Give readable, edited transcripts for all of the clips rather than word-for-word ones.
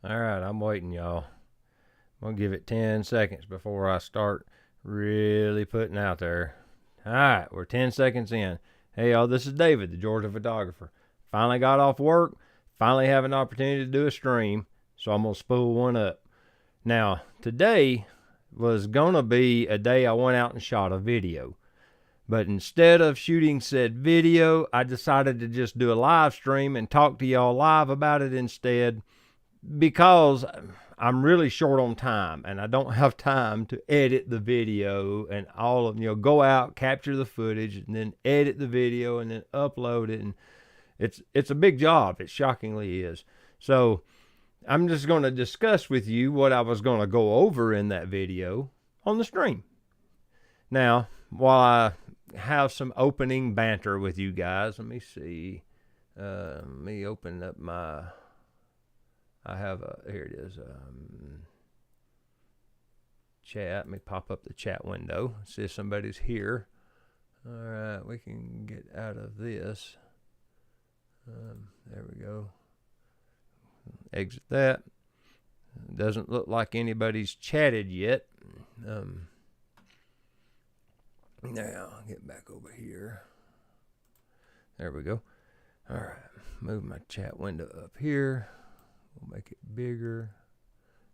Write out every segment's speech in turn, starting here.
All right, I'm waiting, y'all. I'm going to give it 10 seconds before I start really putting out there. All right, we're 10 seconds in. Hey, y'all, this is David, the Georgia photographer. Finally got off work. Finally have an opportunity to do a stream, so I'm going to spool one up. Now, today was going to be a day I went out and shot a video. But instead of shooting said video, I decided to just do a live stream and talk to y'all live about it instead, because I'm really short on time and I don't have time to edit the video and all of, go out, capture the footage, and then edit the video and then upload it. And it's a big job. It shockingly is. So I'm just going to discuss with you what I was going to go over in that video on the stream. Now, while I have some opening banter with you guys, let me see. Let me open up my... I have here it is, chat. Let me pop up the chat window, see if somebody's here. All right, we can get out of this. There we go. Exit that. Doesn't look like anybody's chatted yet. Now, get back over here. There we go. All right, move my chat window up here. We'll make it bigger.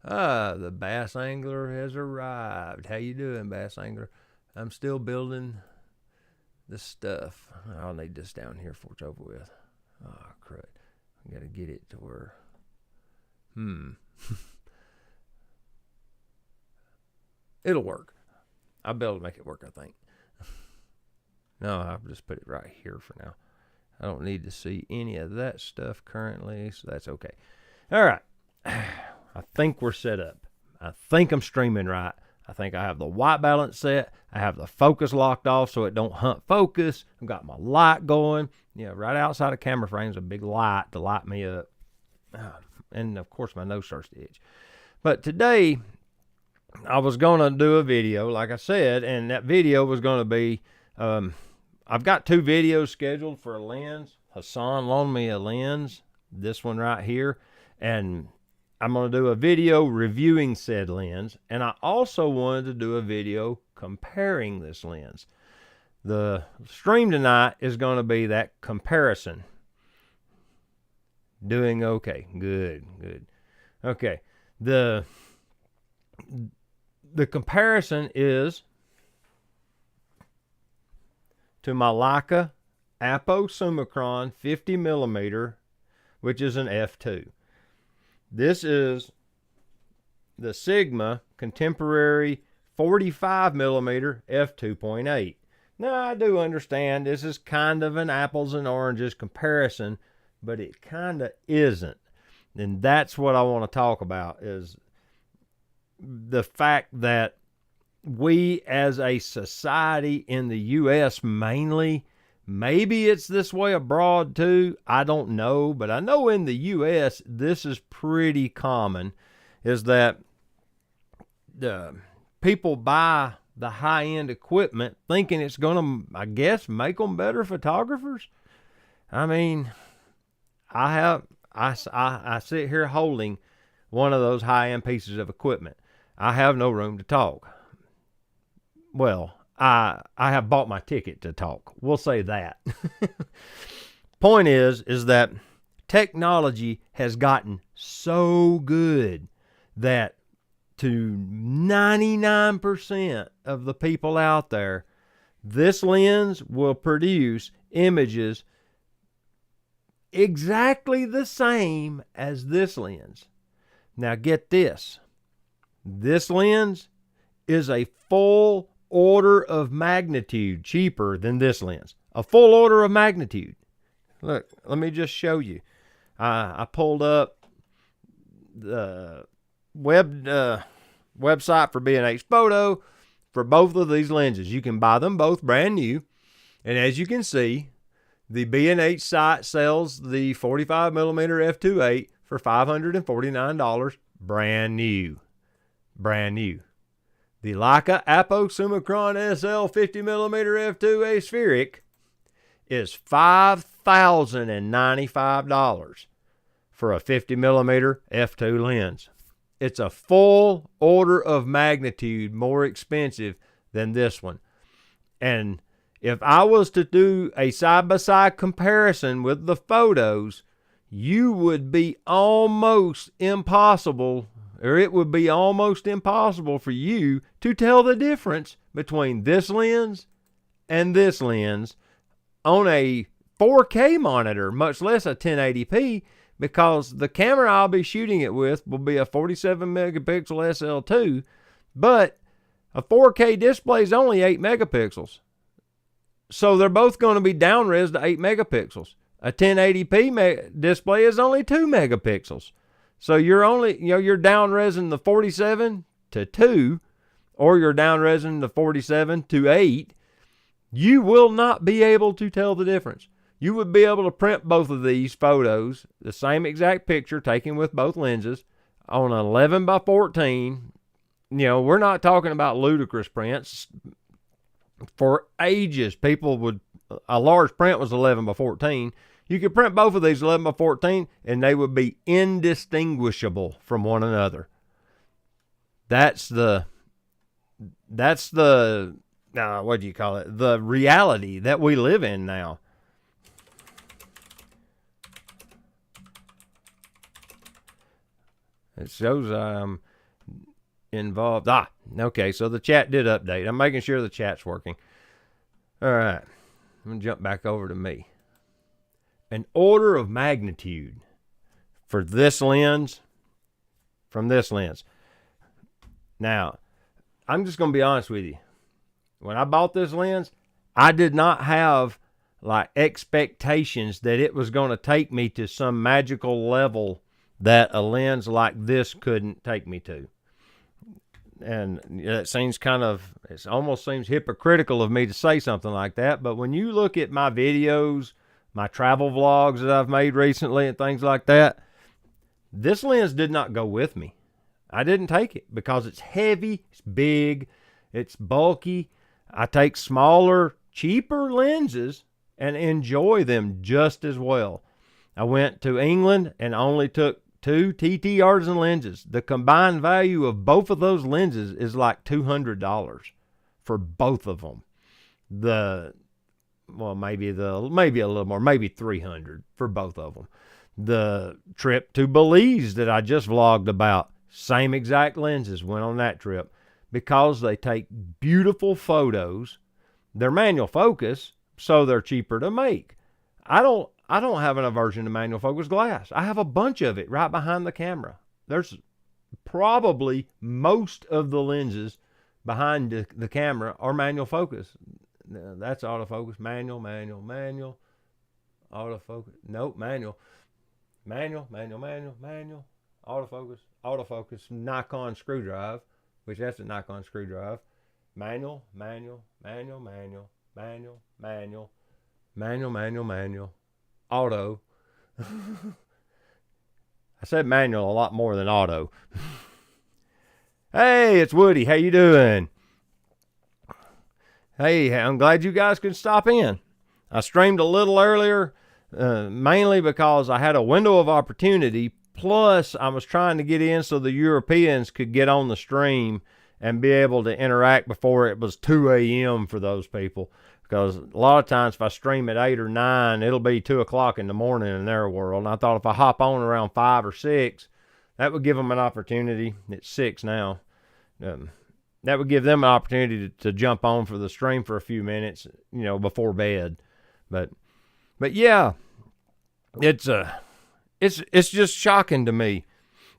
The bass angler has arrived. How you doing, bass angler? I'm still building the stuff. I'll need this down here before it's over with. Oh, crud. I got to get it to where... It'll work. I'll be able to make it work, I think. No, I'll just put it right here for now. I don't need to see any of that stuff currently, so that's okay. All right. I think we're set up. I think I'm streaming right. I think I have the white balance set. I have the focus locked off so it don't hunt focus. I've got my light going. Right outside of camera frames, a big light to light me up. And, of course, my nose starts to itch. But today, I was going to do a video, like I said, and that video was going to be... I've got 2 videos scheduled for a lens. Hassan loaned me a lens, this one right here, and I'm going to do a video reviewing said lens, and I also wanted to do a video comparing this lens. The stream tonight is going to be that comparison. Doing okay. Good. Okay. The comparison is to my Leica Apo Summicron 50 millimeter, which is an f2. This is the Sigma Contemporary 45 millimeter f2.8. Now, I do understand this is kind of an apples and oranges comparison, but it kind of isn't. And that's what I want to talk about, is the fact that we as a society in the U.S. mainly, maybe it's this way abroad too, I don't know, but I know in the U.S. this is pretty common, is that the people buy the high-end equipment thinking it's going to, I guess, make them better photographers. I mean, I sit here holding one of those high-end pieces of equipment. I have no room to talk. Well, I have bought my ticket to talk. We'll say that. Point is that technology has gotten so good that to 99% of the people out there, this lens will produce images exactly the same as this lens. Now get this. This lens is a full order of magnitude cheaper than this lens. A full order of magnitude. Look, let me just show you. I pulled up the website for B&H Photo for both of these lenses. You can buy them both brand new. And as you can see, the B&H site sells the 45 millimeter f2.8 for $549 brand new. Brand new. The Leica Apo Summicron SL 50 millimeter f2.8 spheric is $5,095 for a 50 millimeter f2 lens. It's a full order of magnitude more expensive than this one. And if I was to do a side-by-side comparison with the photos, you would be almost impossible, or it would be almost impossible for you to tell the difference between this lens and this lens on a 4K monitor, much less a 1080p, because the camera I'll be shooting it with will be a 47 megapixel SL2, but a 4K display is only 8 megapixels. So they're both going to be down-res to 8 megapixels. A 1080p display is only 2 megapixels. So you're down-resing the 47 to 2, or you're down-resing the 47 to 8. You will not be able to tell the difference. You would be able to print both of these photos, the same exact picture taken with both lenses, on an 11 by 14. We're not talking about ludicrous prints. For ages, a large print was 11 by 14. You could print both of these 11 by 14 and they would be indistinguishable from one another. That's the what do you call it? The reality that we live in now. It shows I'm involved. Okay, so the chat did update. I'm making sure the chat's working. All right, I'm going to jump back over to me. An order of magnitude for this lens from this lens. Now, I'm just going to be honest with you. When I bought this lens, I did not have like expectations that it was going to take me to some magical level that a lens like this couldn't take me to. And it seems it almost seems hypocritical of me to say something like that, but when you look at my videos, my travel vlogs that I've made recently and things like that, this lens did not go with me. I didn't take it because it's heavy, it's big, it's bulky. I take smaller, cheaper lenses and enjoy them just as well. I went to England and only took 2 TT Artisan lenses. The combined value of both of those lenses is like $200 for both of them. Maybe a little more, maybe $300 for both of them. The trip to Belize that I just vlogged about, same exact lenses went on that trip because they take beautiful photos. They're manual focus, so they're cheaper to make. I don't have an aversion to manual focus glass. I have a bunch of it right behind the camera. There's probably most of the lenses behind the camera are manual focus. That's autofocus. Manual. Autofocus. Nope, manual. Manual. Autofocus. Nikon screwdriver, which that's a Nikon screwdriver. Manual. Auto. I said manual a lot more than auto. Hey, it's Woody. How you doing? Hey, I'm glad you guys could stop in. I streamed a little earlier, mainly because I had a window of opportunity. Plus, I was trying to get in so the Europeans could get on the stream and be able to interact before it was 2 a.m. for those people. Because a lot of times if I stream at 8 or 9, it'll be 2 o'clock in the morning in their world. And I thought if I hop on around 5 or 6, that would give them an opportunity. It's 6 now. That would give them an opportunity to jump on for the stream for a few minutes, before bed. But yeah, it's just shocking to me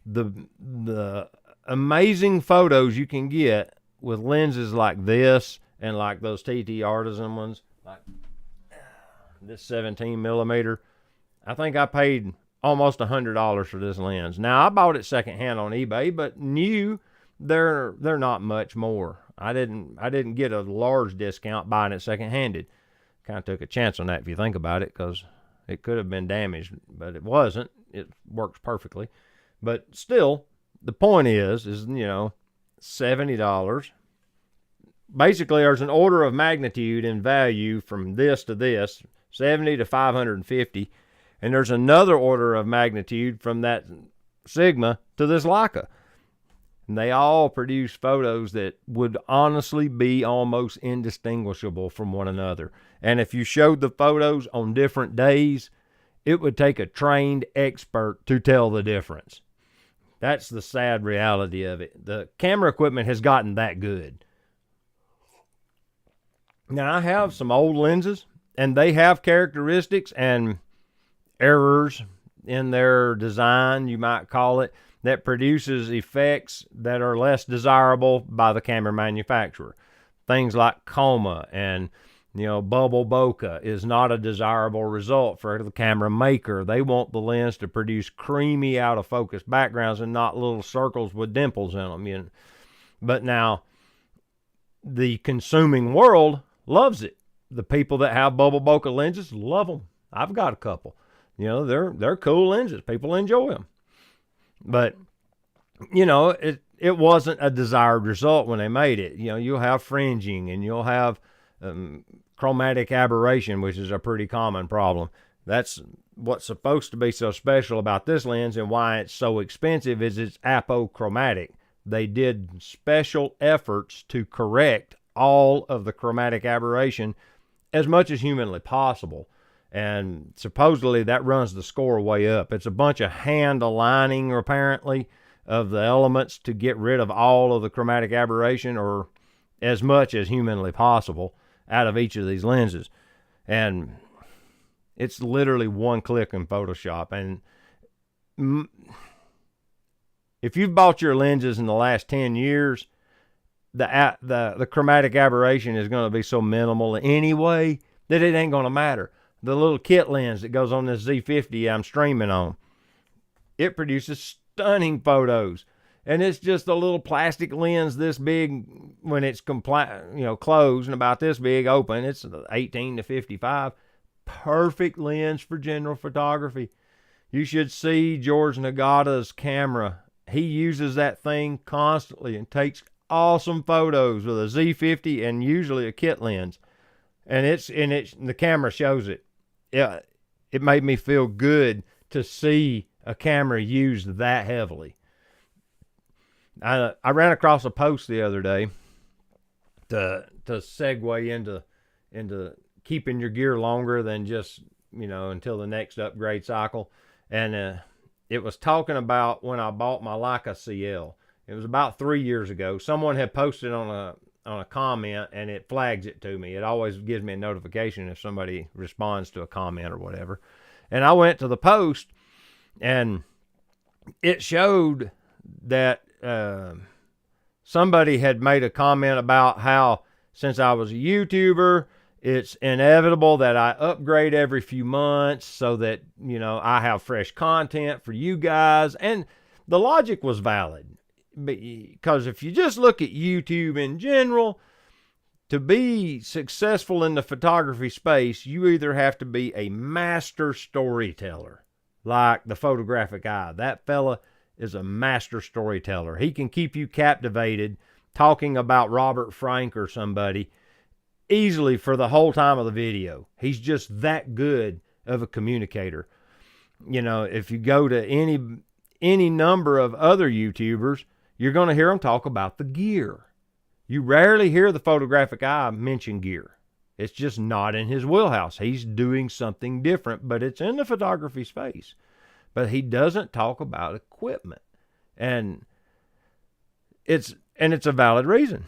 the amazing photos you can get with lenses like this and like those TT Artisan ones, like this 17 millimeter. I think I paid almost $100 for this lens. Now I bought it secondhand on eBay, but new, they're not much more. I didn't get a large discount buying it secondhanded. Kind of took a chance on that if you think about it, because it could have been damaged, but it wasn't. It works perfectly. But still, the point is $70. Basically, there's an order of magnitude in value from this to this, 70 to 550. And there's another order of magnitude from that Sigma to this Leica. And they all produce photos that would honestly be almost indistinguishable from one another. And if you showed the photos on different days, it would take a trained expert to tell the difference. That's the sad reality of it. The camera equipment has gotten that good. Now, I have some old lenses, and they have characteristics and errors in their design, you might call it, that produces effects that are less desirable by the camera manufacturer. Things like coma and bubble bokeh is not a desirable result for the camera maker. They want the lens to produce creamy out of focus backgrounds and not little circles with dimples in them. But now the consuming world loves it. The people that have bubble bokeh lenses love them. I've got a couple. They're cool lenses. People enjoy them. But it wasn't a desired result when they made it. You'll have fringing and you'll have chromatic aberration, which is a pretty common problem. That's what's supposed to be so special about this lens, and why it's so expensive is it's apochromatic. They did special efforts to correct all of the chromatic aberration as much as humanly possible. And supposedly that runs the score way up. It's a bunch of hand aligning, apparently, of the elements to get rid of all of the chromatic aberration, or as much as humanly possible, out of each of these lenses. And it's literally one click in Photoshop. And if you've bought your lenses in the last 10 years, the chromatic aberration is going to be so minimal anyway that it ain't going to matter. The little kit lens that goes on this Z50 I'm streaming on, it produces stunning photos. And it's just a little plastic lens this big when it's closed, and about this big open. It's 18 to 55. Perfect lens for general photography. You should see George Nagata's camera. He uses that thing constantly and takes awesome photos with a Z50 and usually a kit lens. And the camera shows it. Yeah, it made me feel good to see a camera used that heavily. I ran across a post the other day to segue into keeping your gear longer than just until the next upgrade cycle, and it was talking about when I bought my Leica CL. It was about 3 years ago. Someone had posted on a comment, and it flags it to me. It always gives me a notification if somebody responds to a comment or whatever. And I went to the post, and it showed that somebody had made a comment about how, since I was a YouTuber, it's inevitable that I upgrade every few months so that, I have fresh content for you guys. And the logic was valid, because if you just look at YouTube in general, to be successful in the photography space, you either have to be a master storyteller, like the photographic eye. That fella is a master storyteller. He can keep you captivated talking about Robert Frank or somebody easily for the whole time of the video. He's just that good of a communicator. If you go to any number of other YouTubers, you're going to hear them talk about the gear. You rarely hear the photographic eye mention gear. It's just not in his wheelhouse. He's doing something different, but it's in the photography space. But he doesn't talk about equipment. And it's a valid reason.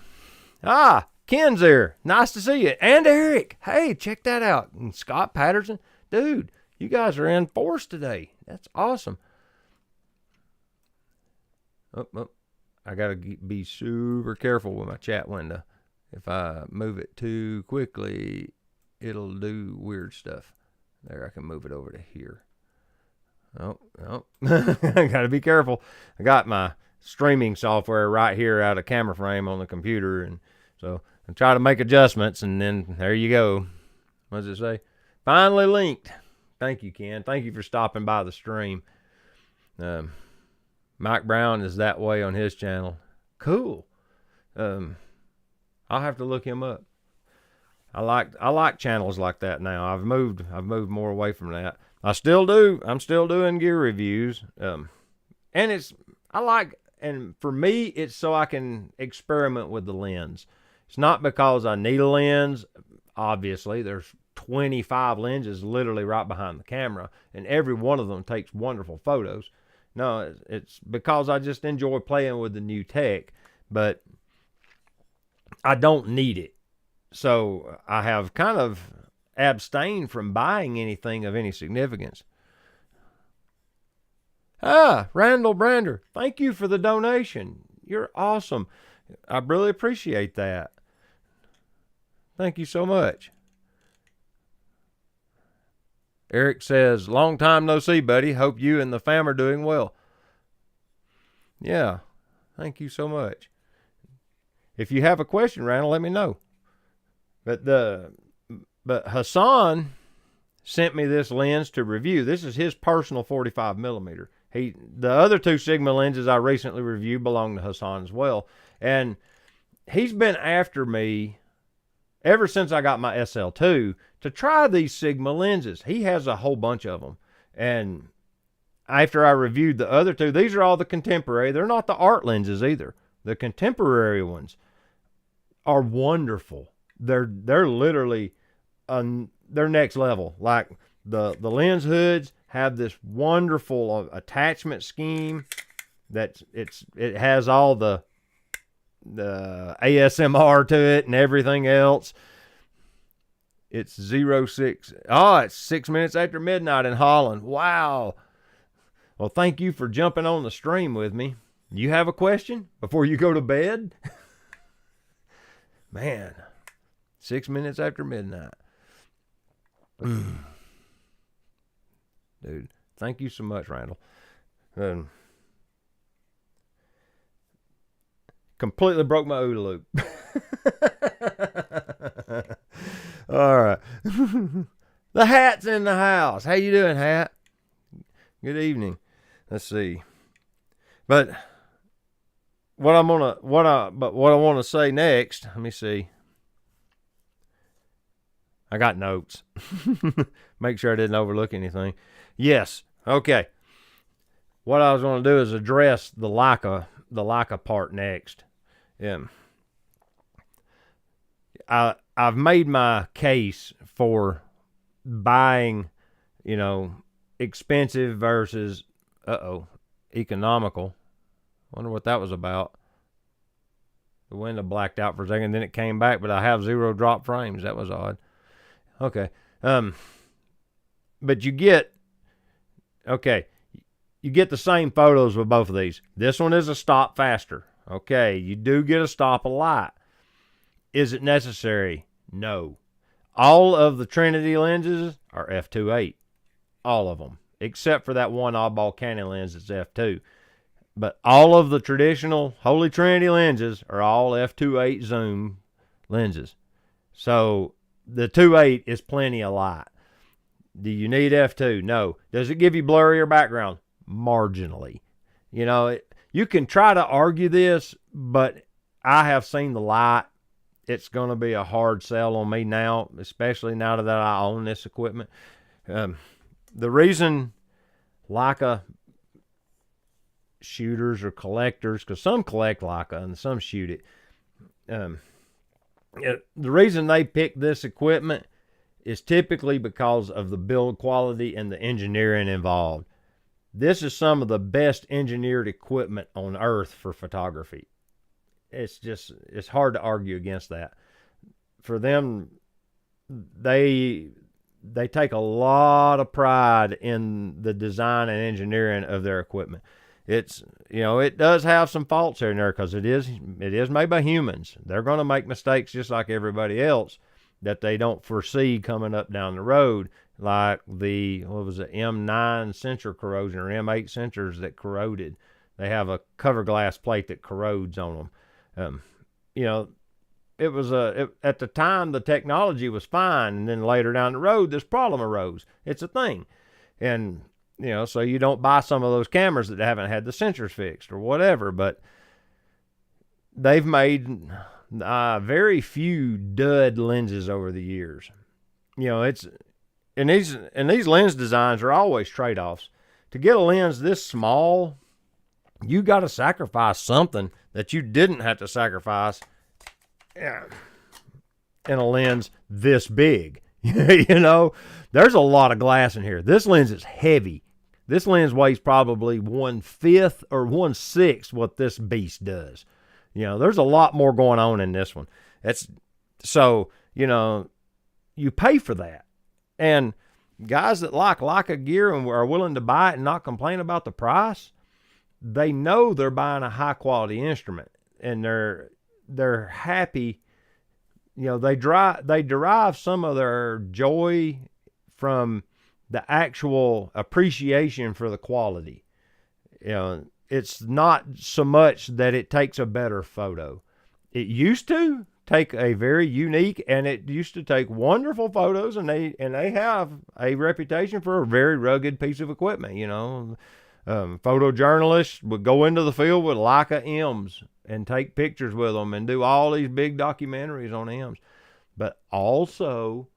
Ken's there. Nice to see you. And Eric. Hey, check that out. And Scott Patterson. Dude, you guys are in force today. That's awesome. I got to be super careful with my chat window. If I move it too quickly, it'll do weird stuff. There, I can move it over to here. Oh. I got to be careful. I got my streaming software right here out of camera frame on the computer, and so I try to make adjustments, and then there you go. What does it say? Finally linked. Thank you, Ken. Thank you for stopping by the stream. Mike Brown is that way on his channel. Cool. I'll have to look him up. I like channels like that now. I've moved more away from that. I still do. I'm still doing gear reviews. And and for me, it's so I can experiment with the lens. It's not because I need a lens. Obviously, there's 25 lenses literally right behind the camera, and every one of them takes wonderful photos. No, it's because I just enjoy playing with the new tech, but I don't need it. So I have kind of abstained from buying anything of any significance. Randall Brander, thank you for the donation. You're awesome. I really appreciate that. Thank you so much. Eric says, long time no see, buddy. Hope you and the fam are doing well. Yeah, thank you so much. If you have a question, Randall, let me know. But Hassan sent me this lens to review. This is his personal 45 millimeter. The other two Sigma lenses I recently reviewed belong to Hassan as well. And he's been after me ever since I got my SL2 to try these Sigma lenses. He has a whole bunch of them. And after I reviewed the other two, these are all the contemporary. They're not the art lenses either. The contemporary ones are wonderful. They're literally they're next level. Like the lens hoods have this wonderful attachment scheme that it has all the ASMR to it and everything else. It's 06. Oh, it's 6 minutes after midnight in Holland. Wow. Well, thank you for jumping on the stream with me. You have a question before you go to bed? Man, 6 minutes after midnight. Dude, thank you so much, Randall. Completely broke my OODA loop. All right. The Hat's in the house. How you doing, Hat? Good evening. Let's see. But what I want to say next, let me see. I got notes. Make sure I didn't overlook anything. Yes. Okay. What I was going to do is address the Leica part next. I've made my case for buying, expensive versus economical. Wonder what that was about. The window blacked out for a second, then it came back, but I have 0 drop frames. That was odd. Okay. But you get the same photos with both of these. This one is a stop faster. Okay, you do get a stop a light. Is it necessary? No. All of the Trinity lenses are f2.8. All of them. Except for that one oddball Canon lens that's f2. But all of the traditional Holy Trinity lenses are all f2.8 zoom lenses. So the 2.8 is plenty of light. Do you need f2? No. Does it give you blurrier background? Marginally. You can try to argue this, but I have seen the light. It's going to be a hard sell on me now, especially now that I own this equipment. The reason Leica shooters or collectors, because some collect Leica and some shoot it, the reason they pick this equipment is typically because of the build quality and the engineering involved. This is some of the best engineered equipment on earth for photography. It's hard to argue against that. For them, they take a lot of pride in the design and engineering of their equipment. It does have some faults here and there because it is made by humans. They're going to make mistakes just like everybody else that they don't foresee coming up down the road, like the M9 sensor corrosion or M8 sensors that corroded. They have a cover glass plate that corrodes on them. It was at the time the technology was fine, and then later down the road this problem arose. It's a thing, and so you don't buy some of those cameras that haven't had the sensors fixed or whatever. But they've made very few dud lenses over the years. and these lens designs are always trade-offs. To get a lens this small, you got to sacrifice something that you didn't have to sacrifice in a lens this big. You know, there's a lot of glass in here. This lens is heavy. This lens weighs probably 1/5 or 1/6 what this beast does. You know, there's a lot more going on in this one. So, you know, you pay for that. And guys that like Leica gear and are willing to buy it and not complain about the price, they know they're buying a high quality instrument, and they're happy. You know, they derive some of their joy from the actual appreciation for the quality. You know, it's not so much that it takes a better photo. It used to take a very unique, and it used to take wonderful photos, and they have a reputation for a very rugged piece of equipment. You know, photojournalists would go into the field with Leica M's and take pictures with them and do all these big documentaries on M's. But also,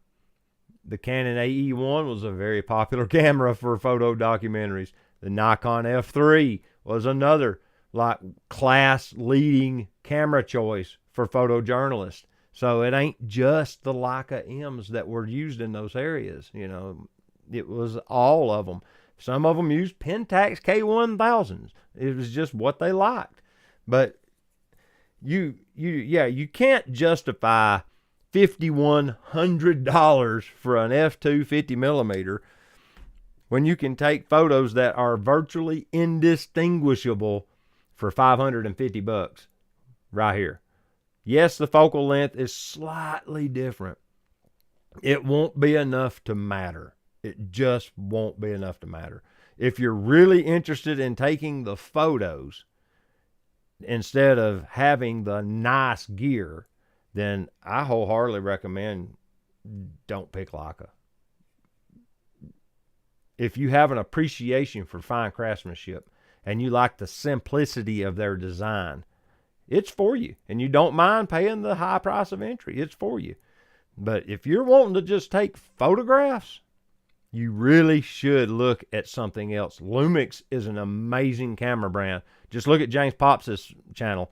the Canon AE1 was a very popular camera for photo documentaries. The Nikon F3 was another like class leading camera choice for photojournalists. So it ain't just the Leica M's that were used in those areas. You know, it was all of them. Some of them used Pentax K1000s. It was just what they liked. But you can't justify $5,100 for an f2 50mm when you can take photos that are virtually indistinguishable for $550 right here. Yes, the focal length is slightly different. It won't be enough to matter. It just won't be enough to matter. If you're really interested in taking the photos instead of having the nice gear, then I wholeheartedly recommend don't pick Leica. If you have an appreciation for fine craftsmanship and you like the simplicity of their design, it's for you. And you don't mind paying the high price of entry, it's for you. But if you're wanting to just take photographs, you really should look at something else. Lumix is an amazing camera brand. Just look at James Pops's channel.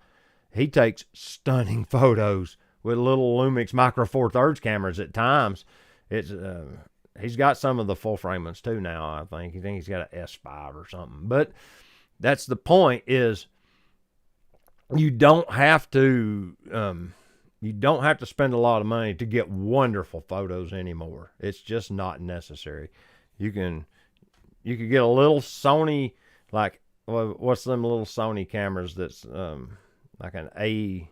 He takes stunning photos with little Lumix Micro Four Thirds cameras at times. He's got some of the full frame ones too now, I think. I think he's got an S5 or something. But that's the point, is you don't have to spend a lot of money to get wonderful photos anymore. It's just not necessary. You could get a little Sony, like, what's them little Sony cameras that's like an A,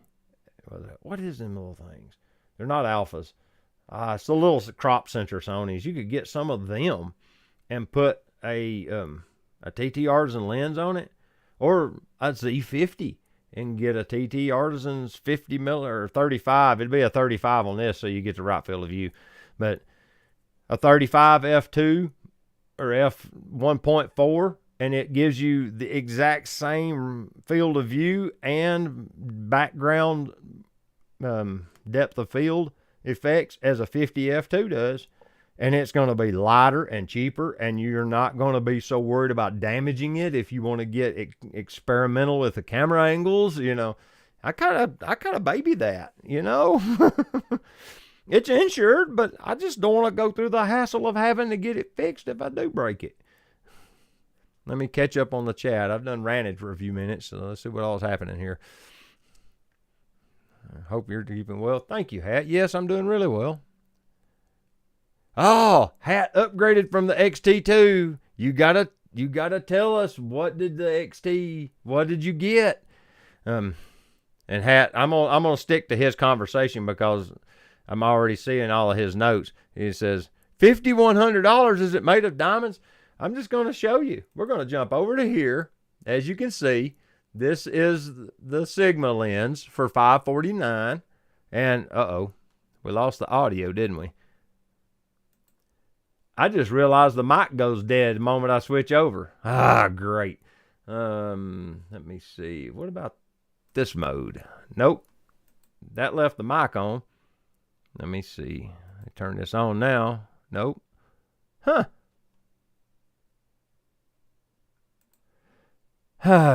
what is them little things? They're not alphas. It's the little crop sensor Sonys. You could get some of them and put a TT Artisan lens on it, or a Z50 and get a TT Artisan's 50mm or 35. It'd be a 35 on this, so you get the right field of view. But a 35 f2 or f1.4, and it gives you the exact same field of view and background depth of field effects as a 50 f2 does. And it's going to be lighter and cheaper, and you're not going to be so worried about damaging it if you want to get experimental with the camera angles. You know, I kind of baby that, you know. It's insured, but I just don't want to go through the hassle of having to get it fixed if I do break it. Let me catch up on the chat. I've done ranted for a few minutes, so let's see what all is happening here. I hope you're keeping well. Thank you, Hat. Yes, I'm doing really well. Oh, Hat upgraded from the XT2. You gotta tell us, what did you get? And Hat, I'm gonna stick to his conversation because I'm already seeing all of his notes. He says, $5,100, is it made of diamonds? I'm just gonna show you. We're gonna jump over to here. As you can see, this is the Sigma lens for $549. And we lost the audio, didn't we? I just realized the mic goes dead the moment I switch over. Great. Let me see. What about this mode? Nope. That left the mic on. Let me see. I turn this on now. Nope. Huh.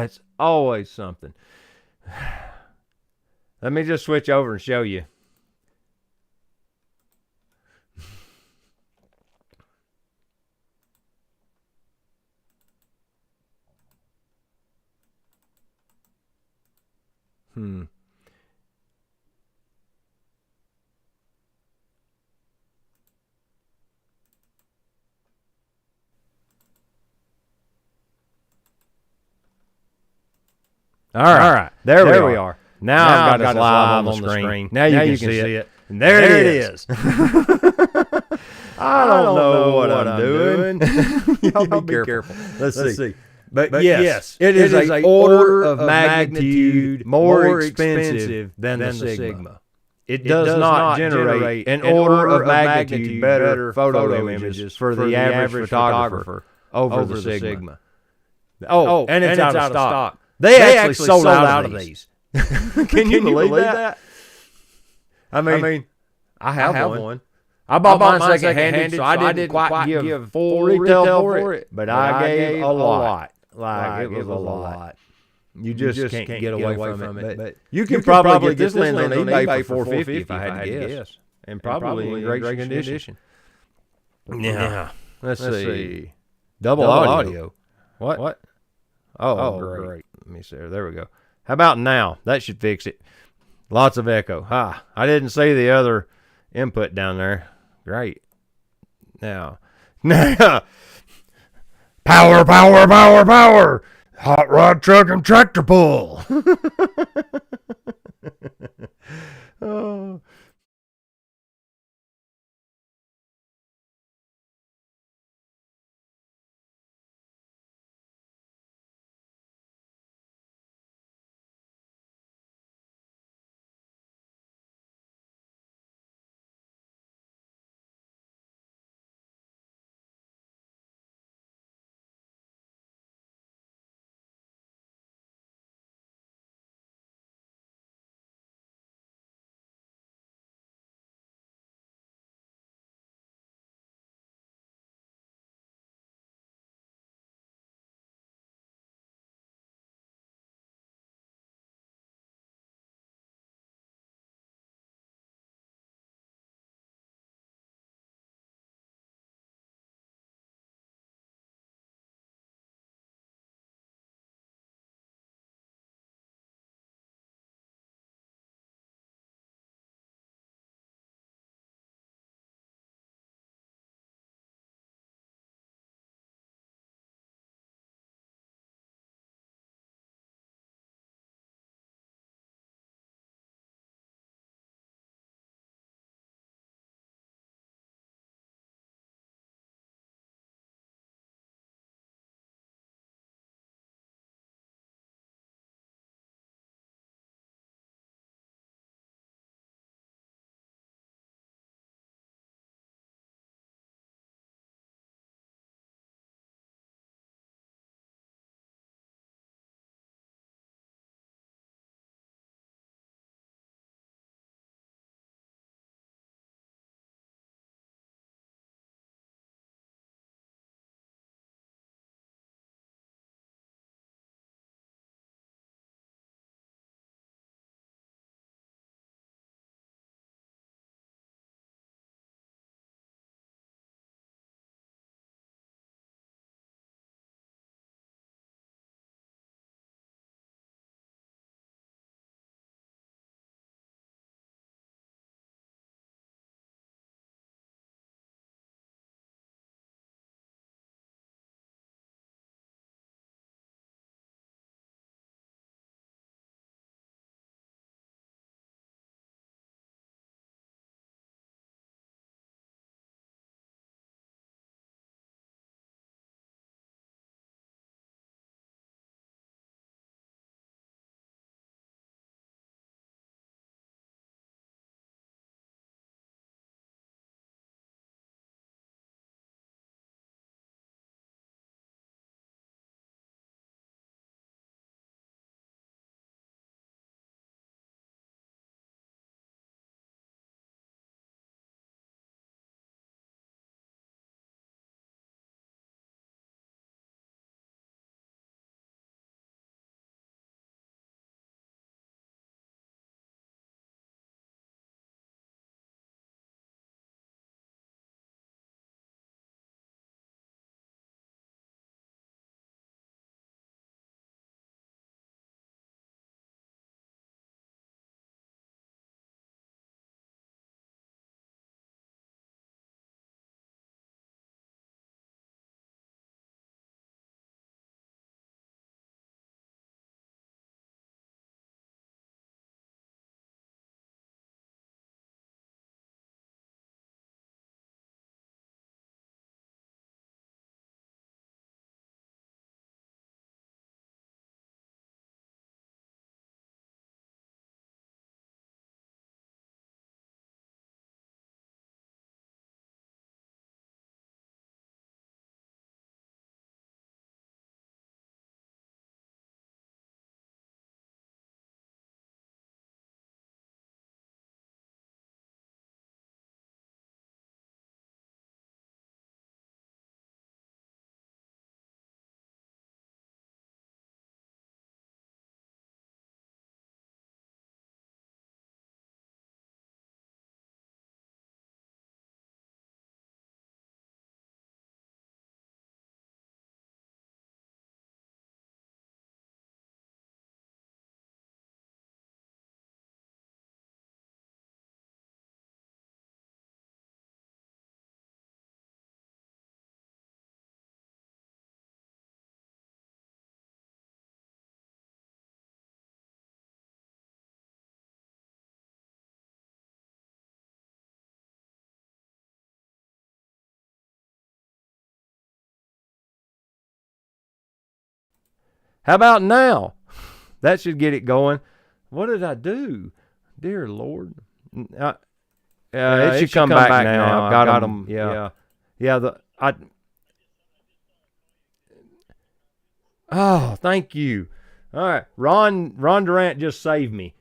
It's always something. Let me just switch over and show you. All right. There we are. Now I've got it live on the screen. Now you can see it. And there it is. I don't know what I'm doing. Y'all be careful. Let's see. But yes, it is an order of magnitude more expensive than the Sigma. It does not generate an order of magnitude better photo images for the average photographer over the Sigma. Oh, and it's out of stock. They actually sold out of these. Can you believe that? I mean, I have one. I bought mine second-handed, so I didn't quite give full retail for it, but I gave a lot. Like, it was a lot. You just can't get away from it. But you can probably get this lens on eBay for $450 if I had to guess. And probably in great condition. Yeah. Let's see. Double audio. What? Oh, great. Let me see. There we go. How about now? That should fix it. Lots of echo. I didn't see the other input down there. Great. Now. Power. Hot rod truck and tractor pull. Oh. How about now? That should get it going. What did I do? Dear Lord. It should come back now. I've got them. Yeah. Oh, thank you. All right. Ron Durant just saved me.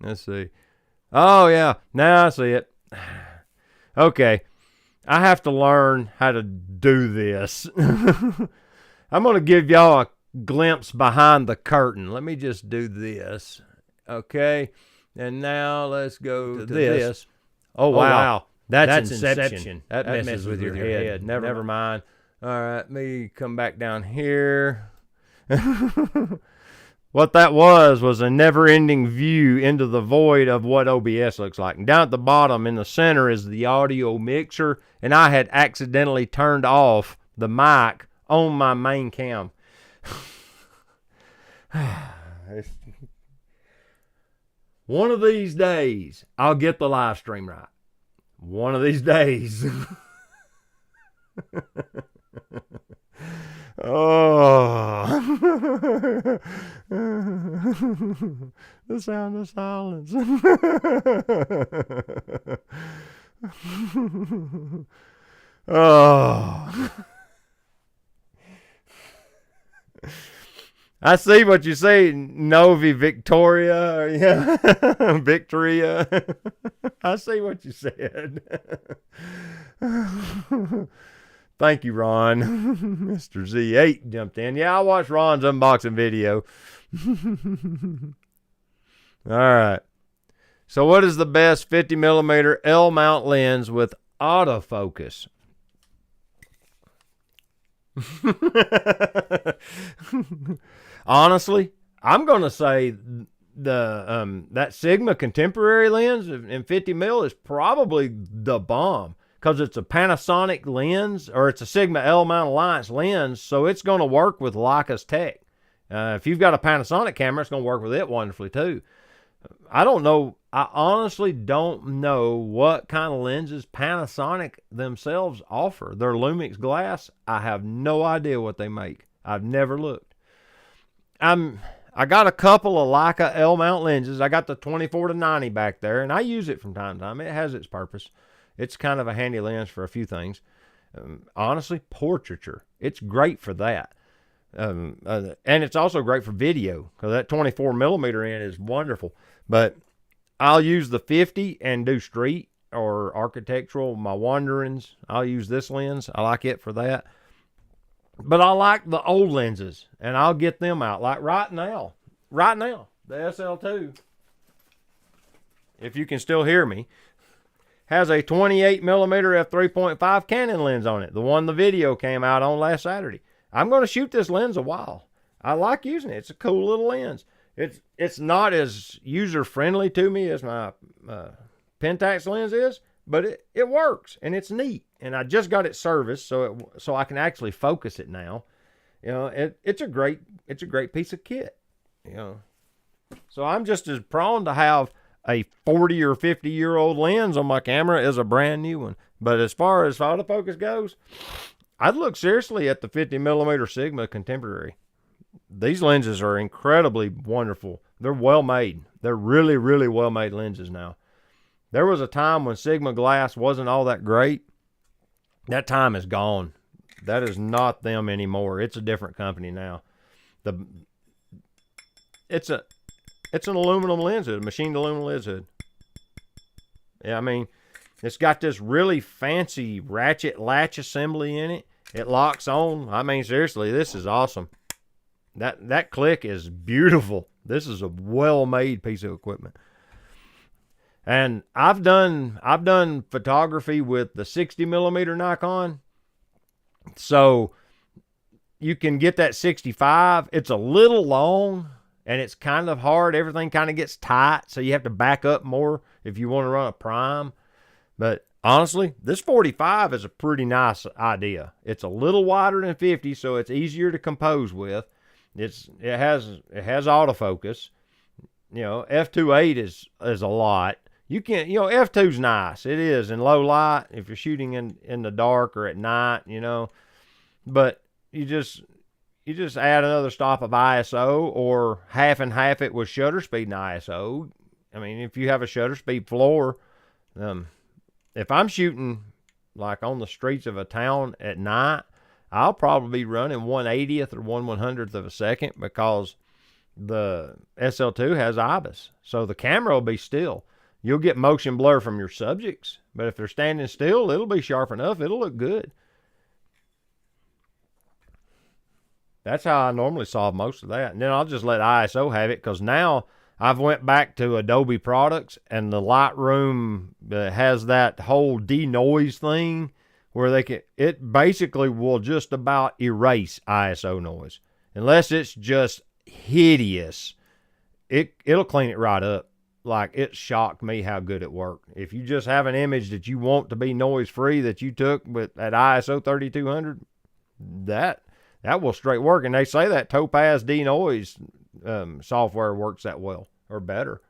Let's see. Oh, yeah. Now I see it. Okay. I have to learn how to do this. I'm going to give y'all a glimpse behind the curtain. Let me just do this. Okay. And now let's go to this. Oh, wow. That's Inception. That messes with your head. Never mind. All right. Let me come back down here. What that was a never-ending view into the void of what OBS looks like. And down at the bottom in the center is the audio mixer, and I had accidentally turned off the mic on my main cam. One of these days, I'll get the live stream right. One of these days. Oh. The sound of silence. Oh. I see what you say, Novi Victoria. Yeah. Victoria. I see what you said. Thank you, Ron. Mr. Z8 jumped in. Yeah, I watched Ron's unboxing video. All right. So what is the best 50mm L-mount lens with autofocus? Honestly, I'm going to say that Sigma Contemporary lens in 50mm is probably the bomb. Because it's a Panasonic lens, or it's a Sigma L-mount Alliance lens, so it's going to work with Leica's tech. If you've got a Panasonic camera, it's going to work with it wonderfully too. I don't know. I honestly don't know what kind of lenses Panasonic themselves offer. Their Lumix glass, I have no idea what they make. I've never looked. I got a couple of Leica L-mount lenses. I got the 24-90 back there, and I use it from time to time. It has its purpose. It's kind of a handy lens for a few things. Honestly, portraiture. It's great for that. And it's also great for video, because that 24mm in is wonderful. But I'll use the 50 and do street or architectural, my wanderings. I'll use this lens. I like it for that. But I like the old lenses, and I'll get them out. Like right now, the SL2, if you can still hear me, has a 28mm f3.5 Canon lens on it. The one the video came out on last Saturday. I'm going to shoot this lens a while. I like using it. It's a cool little lens. It's not as user-friendly to me as my Pentax lens is, but it works, and it's neat. And I just got it serviced, so I can actually focus it now. You know, it's a great piece of kit. You know, so I'm just as prone to have a 40 or 50-year-old lens on my camera as a brand new one. But as far as autofocus goes, I'd look seriously at the 50mm Sigma Contemporary. These lenses are incredibly wonderful. They're well made. They're really, really well made lenses now. There was a time when Sigma glass wasn't all that great. That time is gone. That is not them anymore. It's a different company now. It's an aluminum lens hood, a machined aluminum lens hood. Yeah, I mean, it's got this really fancy ratchet latch assembly in it. It locks on. I mean, seriously, this is awesome. That click is beautiful. This is a well-made piece of equipment. And I've done photography with the 60mm Nikon. So you can get that 65. It's a little long and it's kind of hard. Everything kind of gets tight, so you have to back up more if you want to run a prime. But honestly, this 45 is a pretty nice idea. It's a little wider than 50, so it's easier to compose with. It has autofocus. You know, f2.8 is a lot. You can't, f2's nice. It is in low light if you're shooting in the dark or at night, but you just add another stop of ISO or half and half it with shutter speed and ISO. I mean, if you have a shutter speed floor, if I'm shooting like on the streets of a town at night, I'll probably be running 1/80th or 1/100th of a second because the SL2 has IBIS. So the camera will be still. You'll get motion blur from your subjects, but if they're standing still, it'll be sharp enough. It'll look good. That's how I normally solve most of that. And then I'll just let ISO have it because now I've went back to Adobe products and the Lightroom has that whole denoise thing where it basically will just about erase ISO noise. Unless it's just hideous, it'll clean it right up. Like, it shocked me how good it worked. If you just have an image that you want to be noise free that you took at ISO 3200, that will straight work. And they say that Topaz denoise software works that well or better.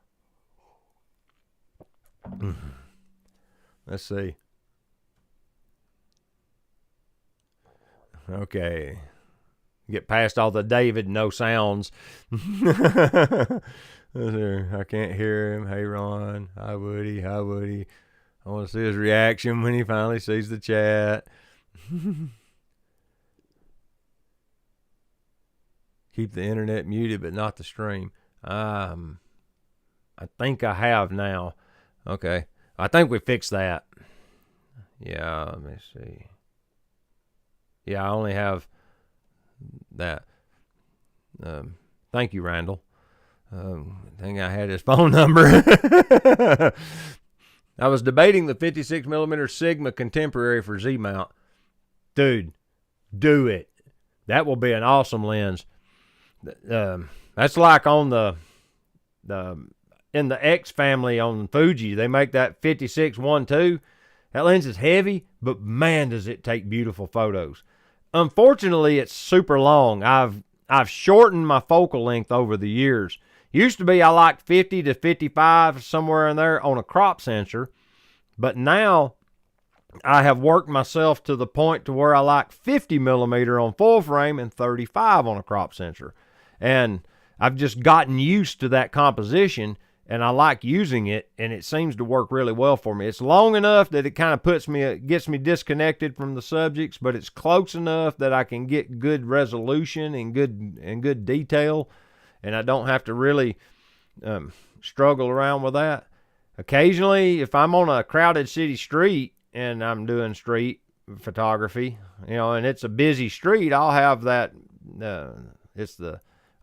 Let's see. Okay. Get past all the David no sounds. I can't hear him. Hey, Ron. Hi, Woody. Hi, Woody. I want to see his reaction when he finally sees the chat. Keep the internet muted, but not the stream. I think I have now. Okay. I think we fixed that. Yeah, let me see. Yeah, I only have that. Thank you, Randall. I think I had his phone number. I was debating the 56mm Sigma Contemporary for Z-mount. Dude, do it. That will be an awesome lens. That's like on in the X family on Fuji. They make that 56-1.2. That lens is heavy, but man, does it take beautiful photos. Unfortunately, it's super long. I've shortened my focal length over the years. Used to be I liked 50 to 55, somewhere in there on a crop sensor. But now I have worked myself to the point to where I like 50mm on full frame and 35 on a crop sensor. And I've just gotten used to that composition, and I like using it, and it seems to work really well for me. It's long enough that it kind of gets me disconnected from the subjects, but it's close enough that I can get good resolution and good detail, and I don't have to really struggle around with that. Occasionally, if I'm on a crowded city street and I'm doing street photography, and it's a busy street, I'll have that.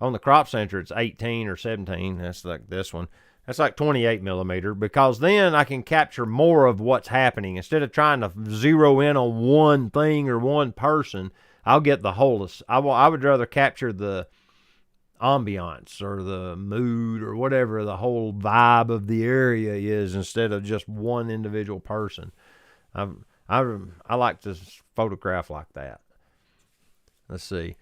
On the crop sensor, it's 18 or 17. That's like this one. That's like 28mm, because then I can capture more of what's happening. Instead of trying to zero in on one thing or one person, I'll get the whole. I would rather capture the ambiance or the mood or whatever the whole vibe of the area is instead of just one individual person. I like to photograph like that. Let's see.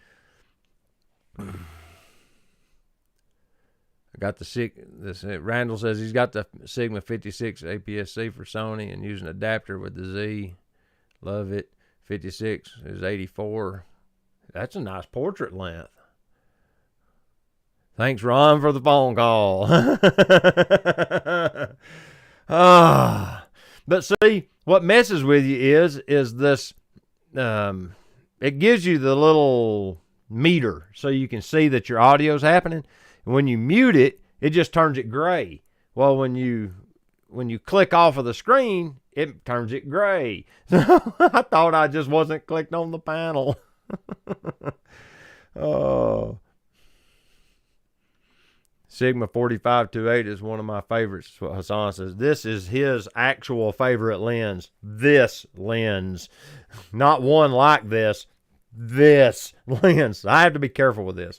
Got Randall says he's got the Sigma 56 APS-C for Sony and using an adapter with the Z. Love it. 56 is 84. That's a nice portrait length. Thanks, Ron, for the phone call. But see, what messes with you is this. It gives you the little meter so you can see that your audio's happening. And when you mute it, it just turns it gray. Well, when you click off of the screen, it turns it gray. So I thought I just wasn't clicked on the panel. Oh. Sigma 45-28 is one of my favorites. What Hassan says. This is his actual favorite lens. This lens. Not one like this. This lens. I have to be careful with this.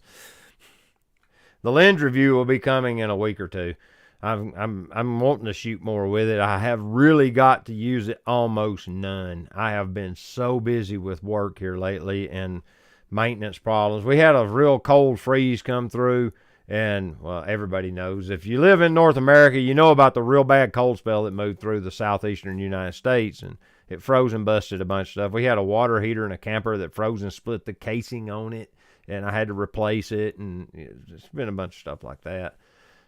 The lens review will be coming in a week or two. I'm wanting to shoot more with it. I have really got to use it almost none. I have been so busy with work here lately and maintenance problems. We had a real cold freeze come through, And, well, everybody knows. If you live in North America, you know about the real bad cold spell that moved through the southeastern United States, and it froze and busted a bunch of stuff. We had a water heater in a camper that froze and split the casing on it, and I had to replace it, and it's been a bunch of stuff like that.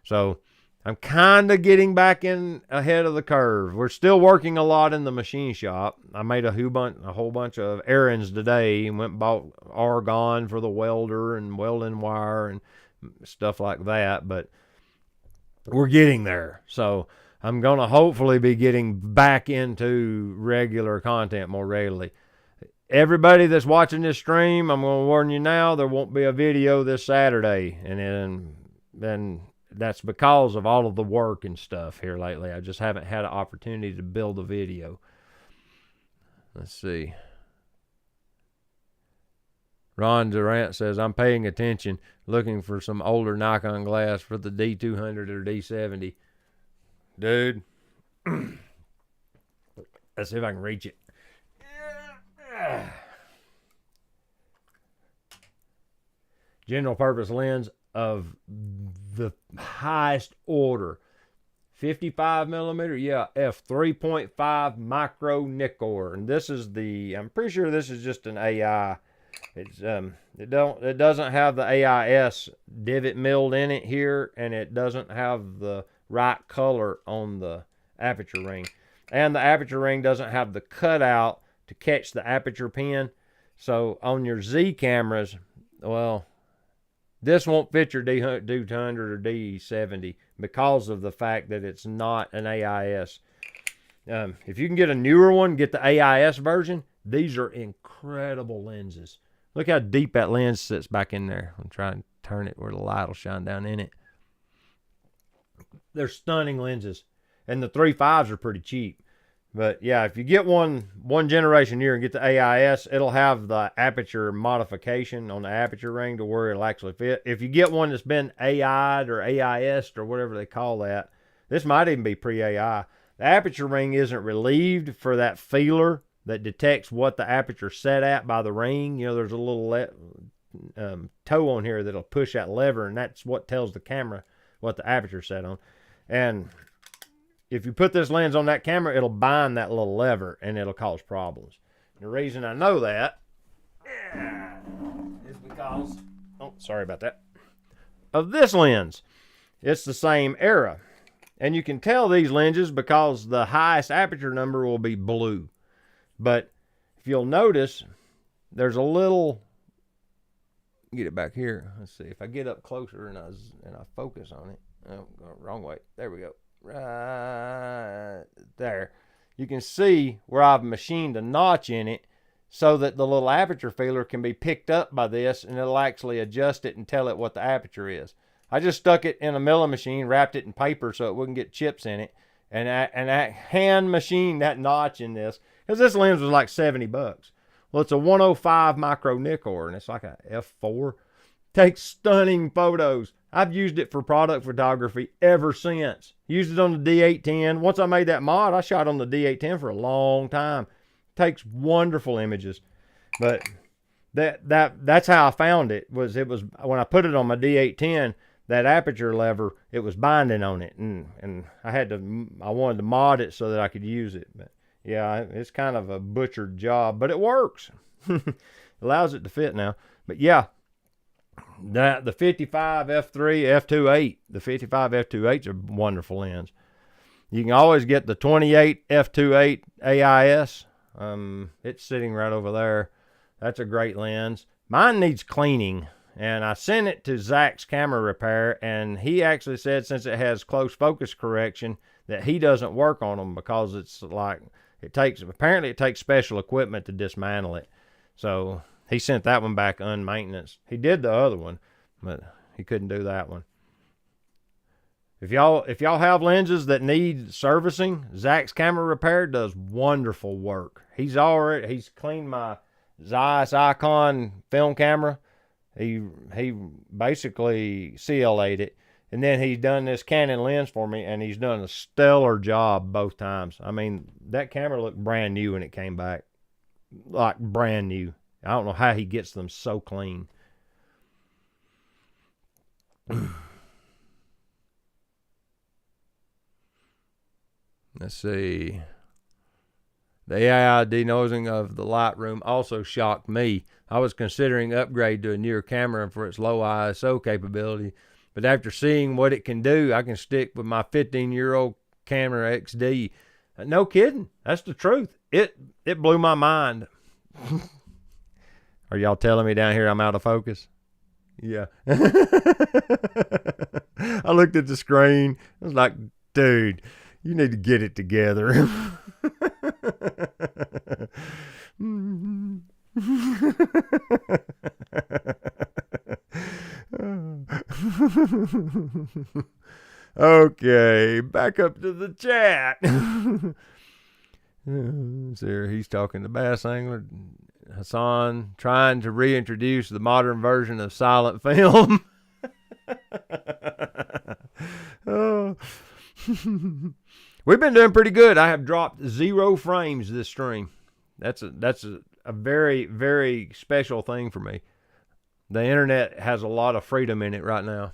So I'm kind of getting back in ahead of the curve. We're still working a lot in the machine shop. I made a whole bunch of errands today and went and bought argon for the welder and welding wire and stuff like that, but we're getting there. So I'm going to hopefully be getting back into regular content more regularly. Everybody that's watching this stream, I'm going to warn you now, there won't be a video this Saturday. And then that's because of all of the work and stuff here lately. I just haven't had an opportunity to build a video. Let's see. Ron Durant says, I'm paying attention, looking for some older Nikon glass for the D200 or D70. Dude. Let's see if I can reach it. General purpose lens of the highest order. 55 millimeter, yeah, f3.5 micro Nikkor. And this is I'm pretty sure this is just an AI. It doesn't have the AIS divot milled in it here, and it doesn't have the right color on the aperture ring. And the aperture ring doesn't have the cutout to catch the aperture pin. So on your Z cameras, well, this won't fit your D200 or D70 because of the fact that it's not an AIS. If you can get a newer one, get the AIS version, these are incredible lenses. Look how deep that lens sits back in there. I'm trying to turn it where the light will shine down in it. They're stunning lenses. And the 3.5s are pretty cheap. But yeah, if you get one generation newer and get the AIS, it'll have the aperture modification on the aperture ring to where it'll actually fit. If you get one that's been AI'd or AIS'd or whatever they call that, this might even be pre-AI. The aperture ring isn't relieved for that feeler that detects what the aperture set at by the ring. You know, there's a little toe on here that'll push that lever, and that's what tells the camera what the aperture set on. And if you put this lens on that camera, it'll bind that little lever, and it'll cause problems. The reason I know that is because, oh, sorry about that, of this lens. It's the same era. And you can tell these lenses because the highest aperture number will be blue. But if you'll notice, there's a little, get it back here. Let's see if I get up closer and I focus on it. Oh, going the wrong way. There we go. Right there. You can see where I've machined a notch in it so that the little aperture feeler can be picked up by this, and it'll actually adjust it and tell it what the aperture is. I just stuck it in a milling machine, wrapped it in paper so it wouldn't get chips in it, and I hand machined that notch in this. Because this lens was like $70. Well, it's a 105 micro Nikkor, and it's like a f4. Takes stunning photos. I've used it for product photography ever since. Used it on the D810. Once I made that mod, I shot on the D810 for a long time. Takes wonderful images. But that's how I found it. Was when I put it on my D810, that aperture lever, it was binding on it, and I wanted to mod it so that I could use it. But yeah, it's kind of a butchered job, but it works. Allows it to fit now. But yeah, the 55 f3 f2.8, the 55 f2.8's a wonderful lens. You can always get the 28 f2.8 AIS. It's sitting right over there. That's a great lens. Mine needs cleaning, and I sent it to Zach's Camera Repair, and he actually said since it has close focus correction that he doesn't work on them because it's like apparently it takes special equipment to dismantle it. So he sent that one back unmaintenanced. He did the other one, but he couldn't do that one. If y'all have lenses that need servicing, Zach's Camera Repair does wonderful work. He's cleaned my Zeiss Icon film camera. He basically CLA'd it, and then he's done this Canon lens for me, and he's done a stellar job both times. I mean, that camera looked brand new when it came back, like brand new. I don't know how he gets them so clean. Let's see. The AI denoising of the Lightroom also shocked me. I was considering upgrade to a newer camera for its low ISO capability, but after seeing what it can do, I can stick with my 15-year-old camera XD. No kidding. That's the truth. It blew my mind. Are y'all telling me down here I'm out of focus? Yeah. I looked at the screen. I was like, dude, you need to get it together. Okay, back up to the chat. So he's talking to Bass Angler. Hassan trying to reintroduce the modern version of silent film. Oh. We've been doing pretty good. I have dropped 0 frames this stream. That's a very, very special thing for me. The internet has a lot of freedom in it right now.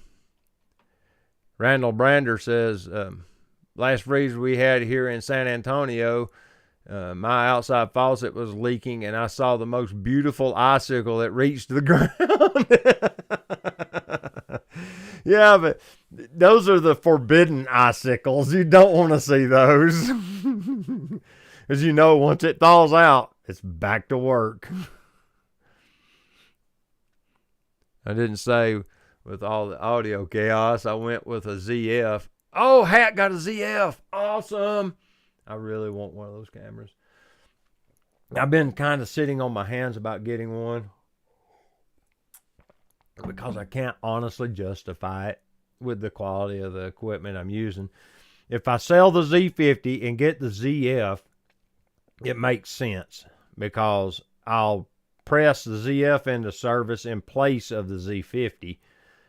Randall Brander says, last freeze we had here in San Antonio, my outside faucet was leaking and I saw the most beautiful icicle that reached the ground. Yeah, but those are the forbidden icicles. You don't want to see those. As you know, once it thaws out, it's back to work. I didn't say with all the audio chaos, I went with a ZF. Oh, Hat got a ZF. Awesome. I really want one of those cameras. I've been kind of sitting on my hands about getting one because I can't honestly justify it with the quality of the equipment I'm using. If I sell the Z50 and get the ZF, it makes sense because I'll press the ZF into service in place of the Z50.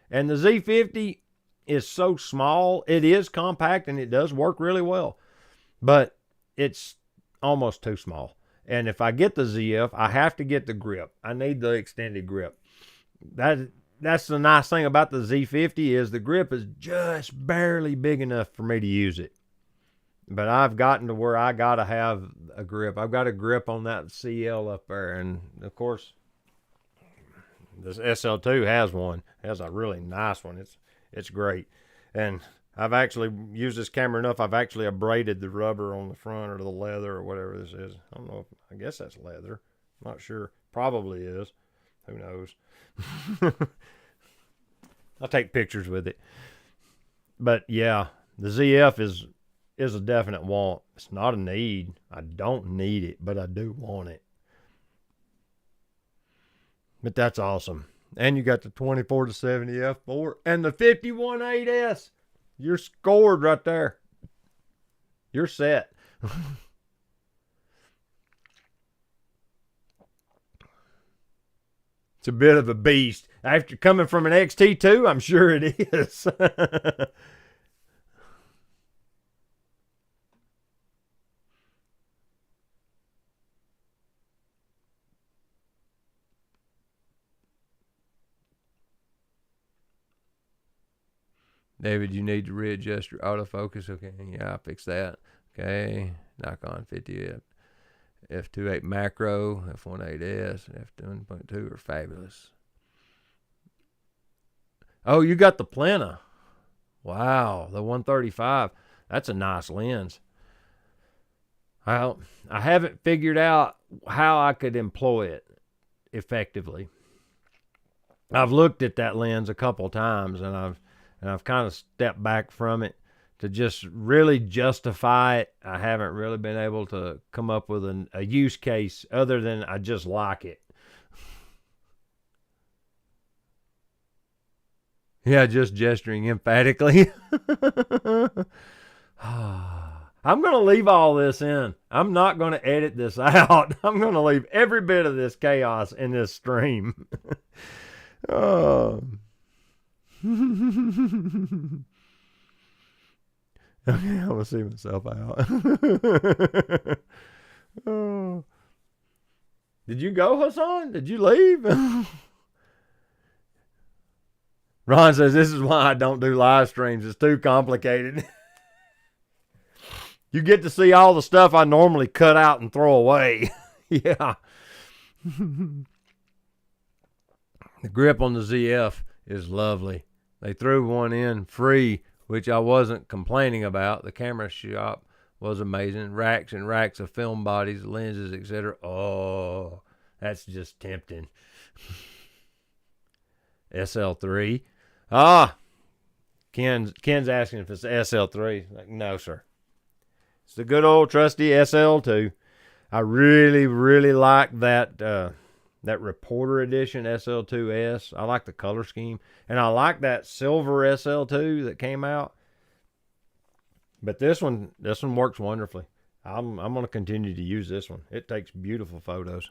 And the Z50 is so small. It is compact and it does work really well, but it's almost too small. And if I get the ZF, I have to get the grip. I need the extended grip. That's the nice thing about the Z50 is the grip is just barely big enough for me to use it. But I've gotten to where I got to have a grip. I've got a grip on that CL up there. And, of course, this SL2 has one. It has a really nice one. It's great. And I've actually used this camera enough. I've actually abraded the rubber on the front or the leather or whatever this is. I don't know. I guess that's leather. I'm not sure. Probably is. Who knows? I'll take pictures with it. But, yeah, the ZF is a definite want. It's not a need. I don't need it, but I do want it. But that's awesome. And you got the 24-70 f4 and the 51.8S. You're scored right there. You're set. It's a bit of a beast. After coming from an XT2, I'm sure it is. David, you need to readjust your autofocus. Okay, yeah, I'll fix that. Okay, Nikon 50 f2.8 macro, f1.8s, and f1.2 are fabulous. Oh, you got the Plena. Wow, the 135. That's a nice lens. I haven't figured out how I could employ it effectively. I've looked at that lens a couple times, and I've kind of stepped back from it to just really justify it. I haven't really been able to come up with a use case other than I just like it. Yeah, just gesturing emphatically. I'm going to leave all this in. I'm not going to edit this out. I'm going to leave every bit of this chaos in this stream. Oh. Okay, I'm going to see myself out. Oh. Did you go, Hassan? Did you leave? Ron says, this is why I don't do live streams. It's too complicated. You get to see all the stuff I normally cut out and throw away. Yeah. The grip on the ZF is lovely. They threw one in free, which I wasn't complaining about. The camera shop was amazing. Racks and racks of film bodies, lenses, etc. Oh, that's just tempting. SL3. Ken's asking if it's SL3. Like, no, sir. It's the good old trusty SL2. I really, really like that that Reporter Edition SL2S. I like the color scheme. And I like that silver SL2 that came out. But this one works wonderfully. I'm going to continue to use this one. It takes beautiful photos.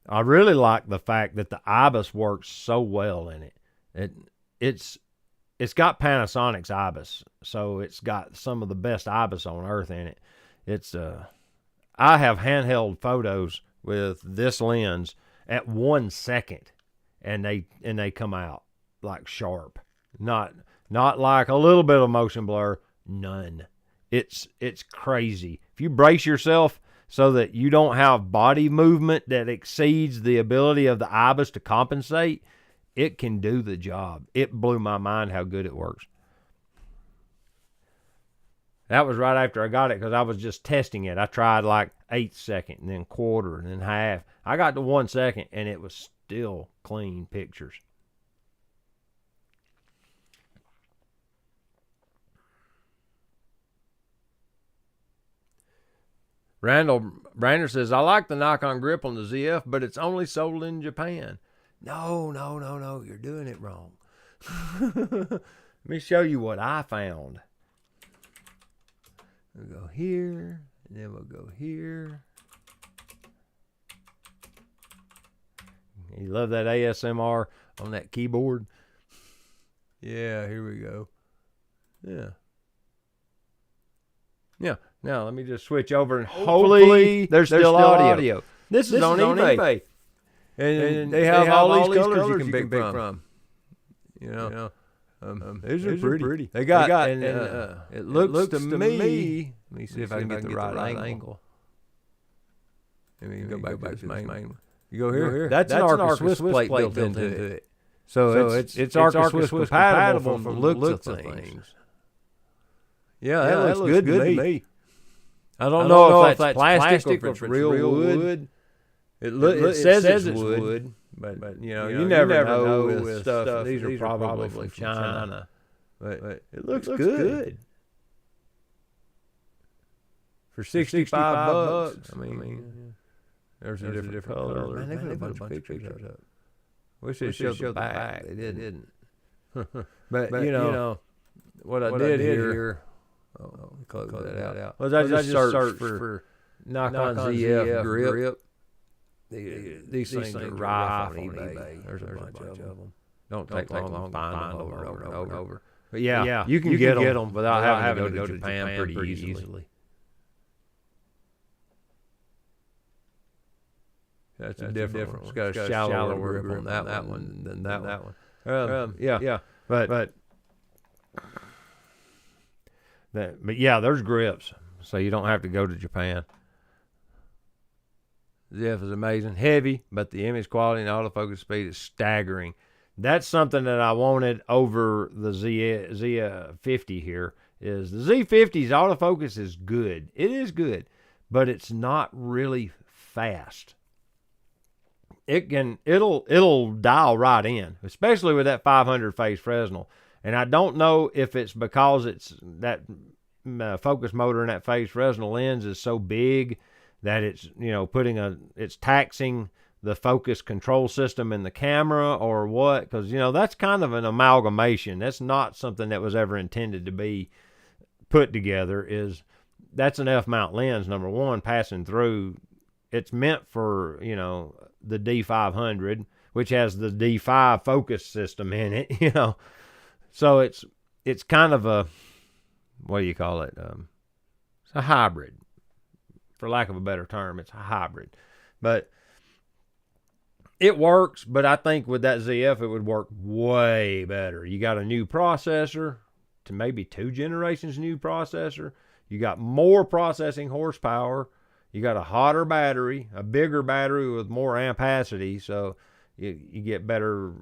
I really like the fact that the IBIS works so well in it. It's got Panasonic's IBIS, so it's got some of the best IBIS on earth in it. I have handheld photos with this lens at 1 second, and they come out like sharp. Not like a little bit of motion blur, none. It's crazy. If you brace yourself so that you don't have body movement that exceeds the ability of the IBIS to compensate, it can do the job. It blew my mind how good it works. That was right after I got it because I was just testing it. I tried like 1/8 second and then quarter and then half. I got to 1 second and it was still clean pictures. Randall Brander says, I like the Nikon grip on the ZF, but it's only sold in Japan. No, you're doing it wrong. Let me show you what I found. We'll go here, and then we'll go here. You love that ASMR on that keyboard? Yeah, here we go. Yeah. Now let me just switch over and hopefully there's still audio. This is on eBay. And they have all these colors you can pick from. You know, these are pretty. They got and it looks to me. Let me see if I can get the right angle. Let me go back to the main one. You go here. That's an Arca Swiss plate built into it. So it's Arca Swiss compatible from the looks of things. Yeah, that looks good to me. I don't know if that's plastic or if it's real wood. It says it's wood, but you never know with stuff. These are probably from China. But it looks good. For $65, I mean, there's a different color. Man, they put a bunch of pictures up. Wish they showed the back. They didn't. But you know, what I did here, close that out. Was I just searched for Nikon ZF grip. These things are rife on eBay. There's a bunch of them. Don't take long to find them over and over. But yeah, you can get them without having to go to Japan pretty easily. That's a different one. It's got a shallower grip on that one than that one. Yeah, but yeah, there's grips, so you don't have to go to Japan. ZF is amazing, heavy, but the image quality and autofocus speed is staggering. That's something that I wanted over the Z50 here. Is the Z50's autofocus is good. It is good, but it's not really fast. It'll dial right in, especially with that 500 phase Fresnel. And I don't know if it's because it's that focus motor in that phase Fresnel lens is so big that it's it's taxing the focus control system in the camera or what, because that's kind of an amalgamation. That's not something that was ever intended to be put together. That's an F-mount lens, number one, passing through. It's meant for the D500, which has the D5 focus system in it. So it's kind of a, what do you call it? It's a hybrid, for lack of a better term. It's a hybrid, but It works, but I think with that ZF, it would work way better. You got a new processor, to maybe 2 generations new processor. You got more processing horsepower. You got a hotter battery, a bigger battery with more ampacity, so you get better,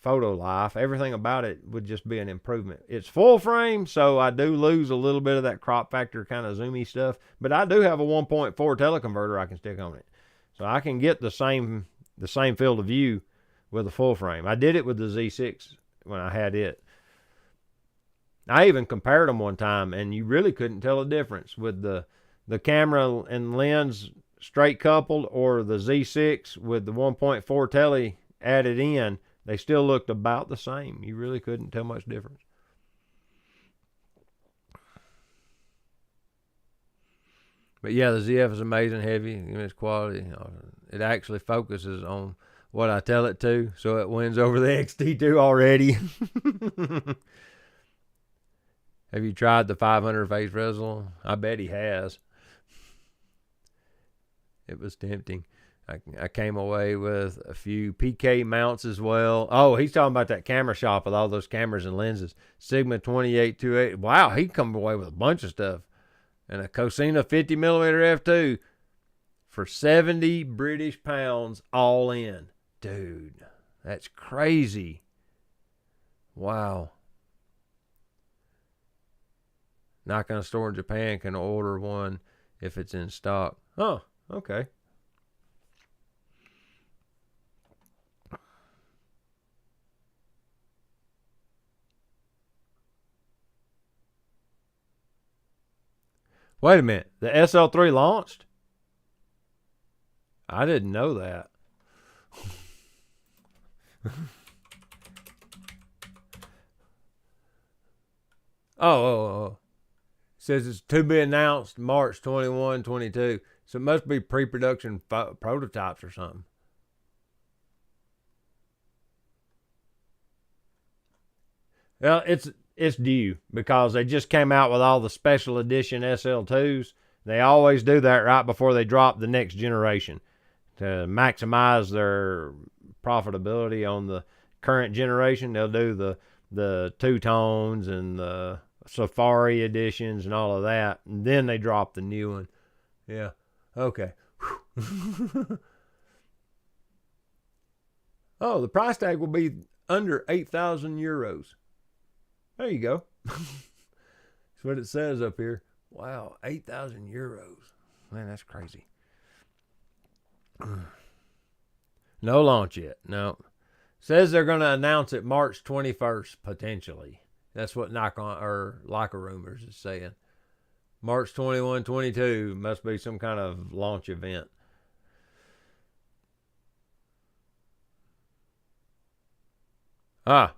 photo life. Everything about it would just be an improvement. It's full frame, so I do lose a little bit of that crop factor kind of zoomy stuff, but I do have a 1.4 teleconverter I can stick on it. So I can get the same field of view with a full frame. I did it with the Z6 when I had it. I even compared them one time, and you really couldn't tell a difference with the camera and lens straight coupled or the Z6 with the 1.4 tele added in. They still looked about the same. You really couldn't tell much difference. But yeah, the ZF is amazing heavy in its quality. It actually focuses on what I tell it to, so it wins over the XT2 already. Have you tried the 500 phase Resolve? I bet he has. It was tempting. I came away with a few PK mounts as well. Oh, he's talking about that camera shop with all those cameras and lenses. Sigma 28-28. Wow, he come away with a bunch of stuff. And a Cosina 50mm f2 for 70 British pounds all in. Dude, that's crazy. Wow. Not going to store in Japan, can order one if it's in stock. Oh, okay. Wait a minute. The SL3 launched? I didn't know that. Oh. Says it's to be announced March 21, 22. So it must be pre-production prototypes or something. Well, it's due because they just came out with all the special edition SL2s. They always do that right before they drop the next generation to maximize their profitability on the current generation. They'll do the two-tones and the Safari editions and all of that, and then they drop the new one. Yeah. Okay. Oh, the price tag will be under 8,000 euros. There you go. That's what it says up here. Wow, 8,000 euros. Man, that's crazy. No launch yet. No. Says they're going to announce it March 21st, potentially. That's what Nikon or Leica Rumors is saying. March 21, 22 must be some kind of launch event.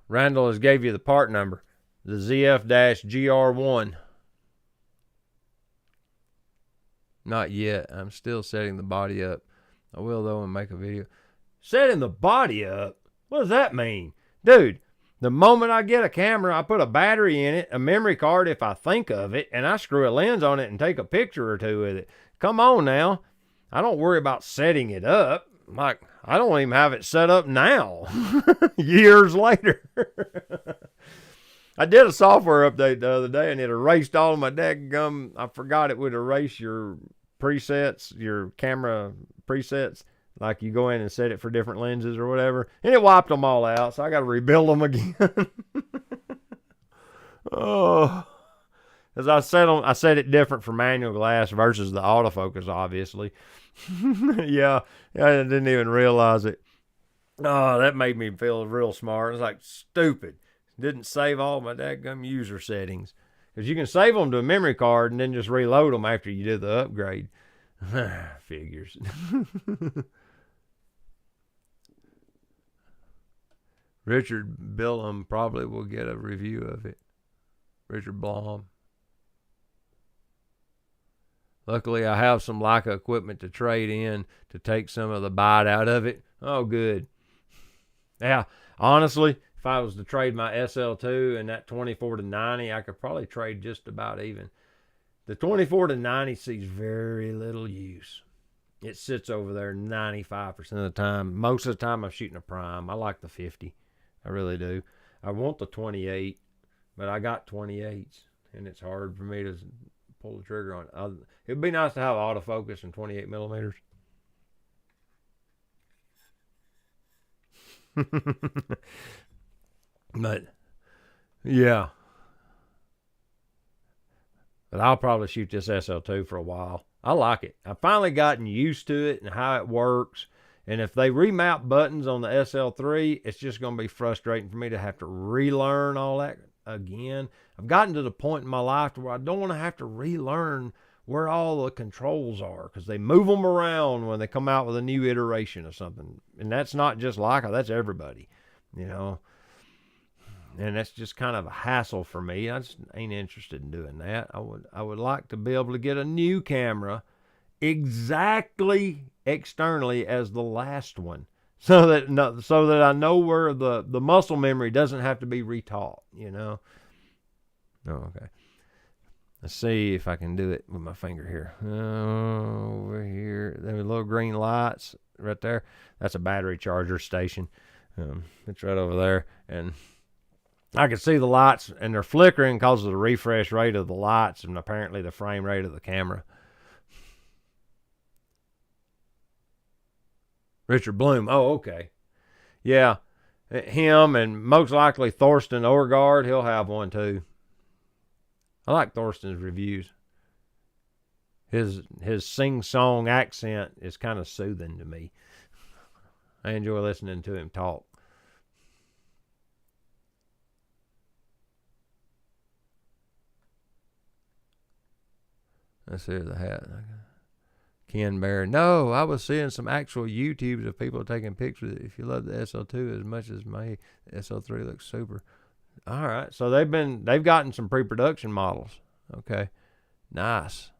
Randall has gave you the part number. The ZF-GR1. Not yet. I'm still setting the body up. I will, though, and make a video. Setting the body up? What does that mean? Dude, the moment I get a camera, I put a battery in it, a memory card if I think of it, and I screw a lens on it and take a picture or two with it. Come on now. I don't worry about setting it up. Like, I don't even have it set up now. Years later. I did a software update the other day, and it erased all of my dadgum. I forgot it would erase your presets, your camera presets. Like you go in and set it for different lenses or whatever. And it wiped them all out, so I got to rebuild them again. Oh. As I set it different for manual glass versus the autofocus, obviously. Yeah, I didn't even realize it. Oh, that made me feel real smart. It's like stupid. Didn't save all my dadgum user settings. Because you can save them to a memory card and then just reload them after you do the upgrade. Figures. Richard Billum probably will get a review of it. Richard Blom. Luckily, I have some Leica equipment to trade in to take some of the bite out of it. Oh, good. Yeah, honestly, if I was to trade my SL2 and that 24-90, I could probably trade just about even. The 24-90 sees very little use. It sits over there 95% of the time. Most of the time I'm shooting a prime. I like the 50. I really do. I want the 28, but I got 28s, and it's hard for me to pull the trigger on it. It'd be nice to have autofocus and 28 millimeters. But yeah, but I'll probably shoot this SL2 for a while. I like it. I've finally gotten used to it and how it works. And if they remount buttons on the SL3, it's just going to be frustrating for me to have to relearn all that again. I've gotten to the point in my life where I don't want to have to relearn where all the controls are, because they move them around when they come out with a new iteration of something. And that's not just Leica, that's everybody, you know. And that's just kind of a hassle for me. I just ain't interested in doing that. I would like to be able to get a new camera exactly externally as the last one, so that I know where the muscle memory doesn't have to be retaught, you know. Oh, okay. Let's see if I can do it with my finger here. Over here, there are little green lights right there. That's a battery charger station. It's right over there, and I can see the lights, and they're flickering because of the refresh rate of the lights and apparently the frame rate of the camera. Richard Bloom. Oh, okay. Yeah, him, and most likely Thorsten Orgard. He'll have one too. I like Thorsten's reviews. His sing-song accent is kind of soothing to me. I enjoy listening to him talk. Let's see the hat. Ken Bear. No, I was seeing some actual YouTubes of people taking pictures. If you love the SL2 as much as me, the SL3 looks super. All right, so they've gotten some pre-production models. Okay, nice.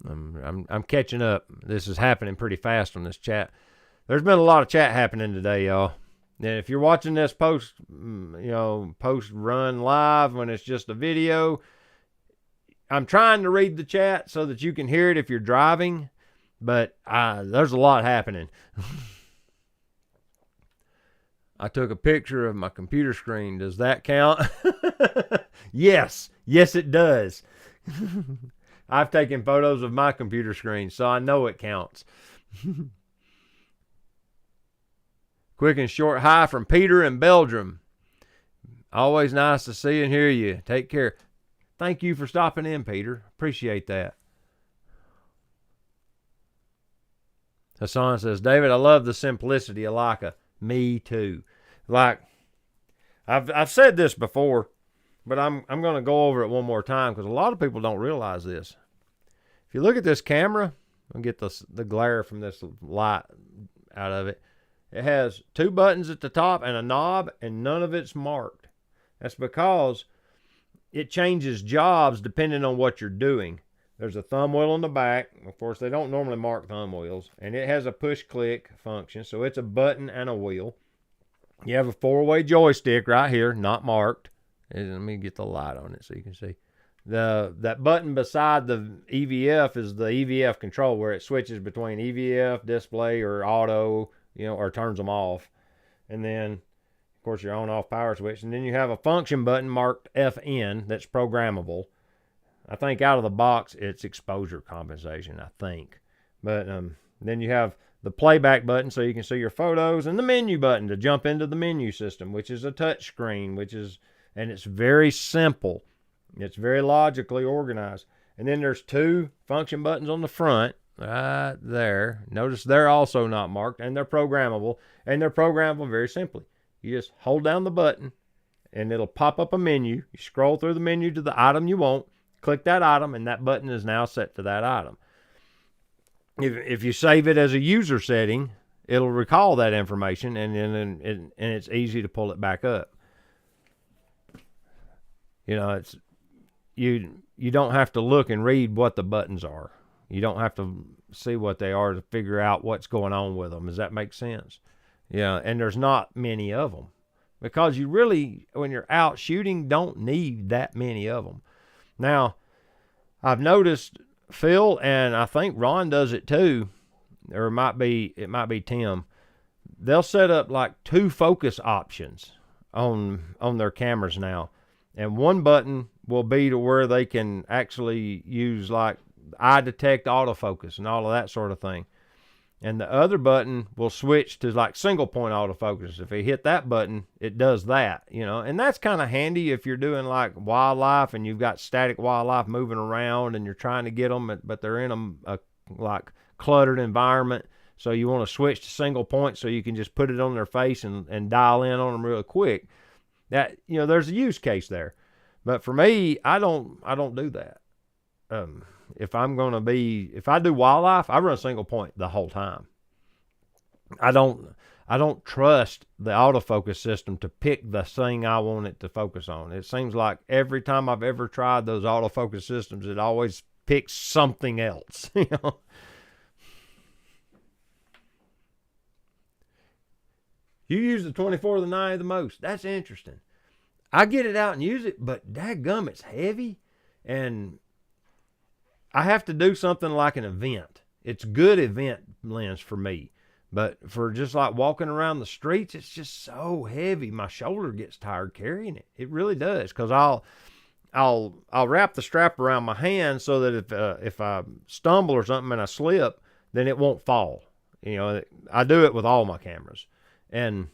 I'm catching up. This is happening pretty fast on this chat. There's been a lot of chat happening today, y'all. And if you're watching this post run live when it's just a video, I'm trying to read the chat so that you can hear it if you're driving, but there's a lot happening. I took a picture of my computer screen. Does that count? Yes, it does. I've taken photos of my computer screen, so I know it counts. Quick and short hi from Peter in Belgium. Always nice to see and hear you. Take care. Thank you for stopping in, Peter. Appreciate that. Hassan says, David, I love the simplicity of Leica. Me too. Like, I've said this before, but I'm going to go over it one more time because a lot of people don't realize this. If you look at this camera, I'll get the glare from this light out of it. It has two buttons at the top and a knob, and none of it's marked. That's because it changes jobs depending on what you're doing. There's a thumb wheel on the back. Of course, they don't normally mark thumb wheels. And it has a push-click function, so it's a button and a wheel. You have a four-way joystick right here, not marked. Let me get the light on it so you can see. That button beside the EVF is the EVF control, where it switches between EVF, display, or auto, or turns them off. And then, of course, your on-off power switch. And then you have a function button marked FN that's programmable. I think out of the box, it's exposure compensation, I think. But then you have the playback button so you can see your photos, and the menu button to jump into the menu system, which is a touch screen, and it's very simple. It's very logically organized. And then there's two function buttons on the front, right there. Notice they're also not marked, and they're programmable. And they're programmable very simply. You just hold down the button, and it'll pop up a menu. You scroll through the menu to the item you want, click that item, and that button is now set to that item. If you save it as a user setting, it'll recall that information, and it's easy to pull it back up. It's you don't have to look and read what the buttons are. You don't have to see what they are to figure out what's going on with them. Does that make sense? Yeah, and there's not many of them. because you really, when you're out shooting, don't need that many of them. Now, I've noticed Phil, and I think Ron does it too, or it might be Tim. They'll set up like 2 focus options on their cameras now, and one button will be to where they can actually use like eye detect autofocus and all of that sort of thing. And the other button will switch to like single point autofocus. If you hit that button, it does that, you know. And that's kind of handy if you're doing like wildlife and you've got static wildlife moving around and you're trying to get them, but they're in a like cluttered environment. So you want to switch to single point so you can just put it on their face and dial in on them real quick. That, you know, there's a use case there. But for me, I don't do that. If I do wildlife, I run single point the whole time. I don't trust the autofocus system to pick the thing I want it to focus on. It seems like every time I've ever tried those autofocus systems, it always picks something else, you know. You use the 24 to the 90 the most. That's interesting. I get it out and use it, but dadgum, it's heavy, and I have to do something like an event. It's good event lens for me, but for just like walking around the streets, it's just so heavy. My shoulder gets tired carrying it. It really does, because I'll wrap the strap around my hand so that if I stumble or something and I slip, then it won't fall. You know, I do it with all my cameras, and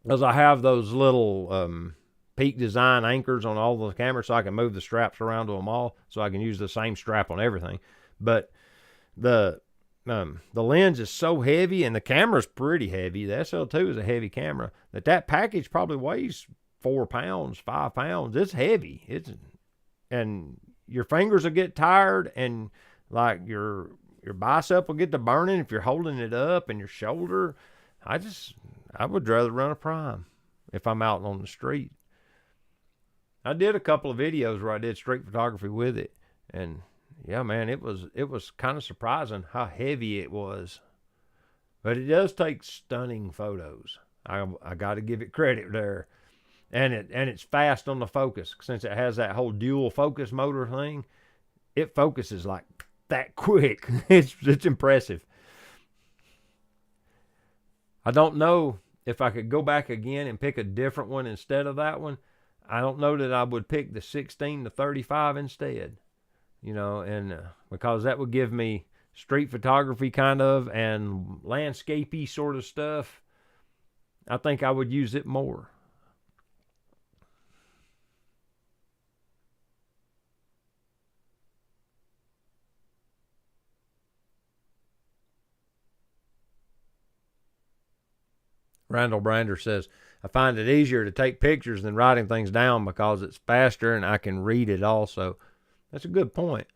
because I have those little Peak Design anchors on all the cameras, so I can move the straps around to them all, so I can use the same strap on everything. But the lens is so heavy, and the camera's pretty heavy. The SL2 is a heavy camera. That package probably weighs 4 pounds, 5 pounds. It's heavy. And your fingers will get tired, and like your bicep will get to burning if you're holding it up, and your shoulder. I would rather run a prime if I'm out on the street. I did a couple of videos where I did street photography with it, and yeah, man, it was kind of surprising how heavy it was. But it does take stunning photos. I got to give it credit there. And it's fast on the focus, since it has that whole dual focus motor thing. It focuses like that quick. It's impressive. I don't know if I could go back again and pick a different one instead of that one. I don't know that I would pick the 16 to 35 instead, you know, and because that would give me street photography kind of and landscapey sort of stuff. I think I would use it more. Randall Brander says, I find it easier to take pictures than writing things down because it's faster and I can read it also. That's a good point.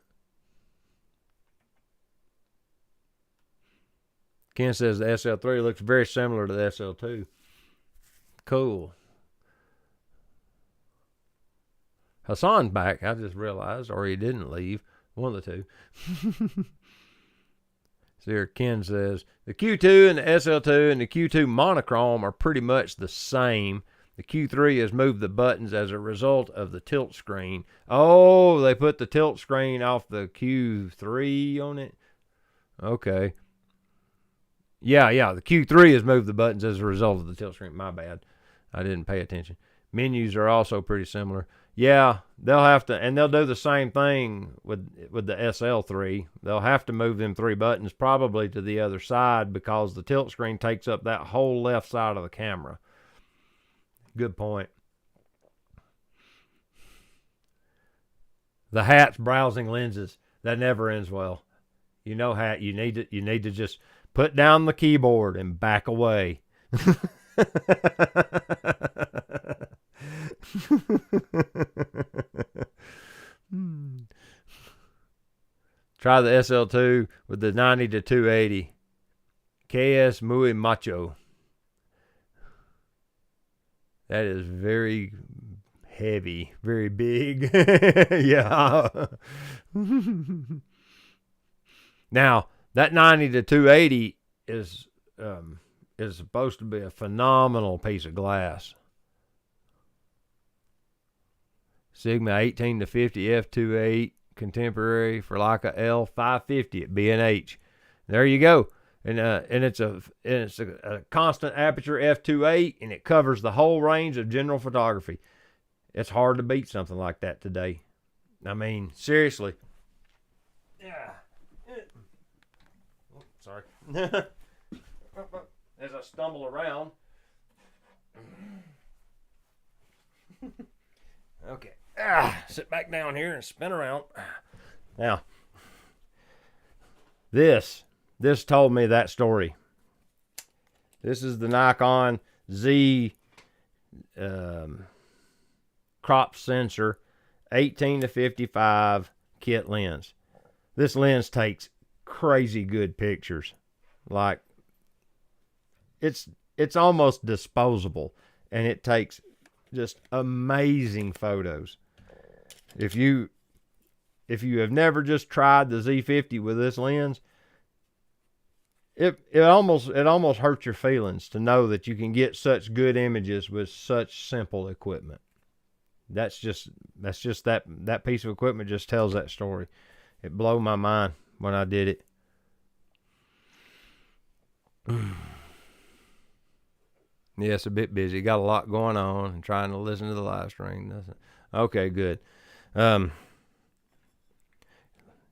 Ken says the SL3 looks very similar to the SL2. Cool. Hassan's back, I just realized, or he didn't leave. One of the two. So here Ken says, the Q2 and the SL2 and the Q2 monochrome are pretty much the same. The Q3 has moved the buttons as a result of the tilt screen. Oh, they put the tilt screen off the Q3 on it? Okay. Yeah, the Q3 has moved the buttons as a result of the tilt screen. My bad. I didn't pay attention. Menus are also pretty similar. Yeah, they'll have to, and they'll do the same thing with the SL3. They'll have to move them 3 buttons probably to the other side because the tilt screen takes up that whole left side of the camera. Good point. The Hat's browsing lenses. That never ends well. You know, Hat, you need to just put down the keyboard and back away. Try the SL2 with the 90 to 280. KS muy macho. That is very heavy, very big. Yeah. Now, that 90 to 280 is supposed to be a phenomenal piece of glass. Sigma 18 to 50 f2.8 contemporary for Leica L550 at B&H. There you go. And it's a constant aperture f2.8, and it covers the whole range of general photography. It's hard to beat something like that today. I mean, seriously. Yeah. Oh, sorry. As I stumble around. Okay. Sit back down here and spin around. Now, this told me that story. This is the Nikon Z crop sensor 18 to 55 kit lens. This lens takes crazy good pictures. Like, it's almost disposable, and it takes just amazing photos. If you have never just tried the Z50 with this lens, it almost hurts your feelings to know that you can get such good images with such simple equipment. That's just that piece of equipment just tells that story. It blew my mind when I did it. Yeah, it's a bit busy. Got a lot going on and trying to listen to the live stream. Okay, good. You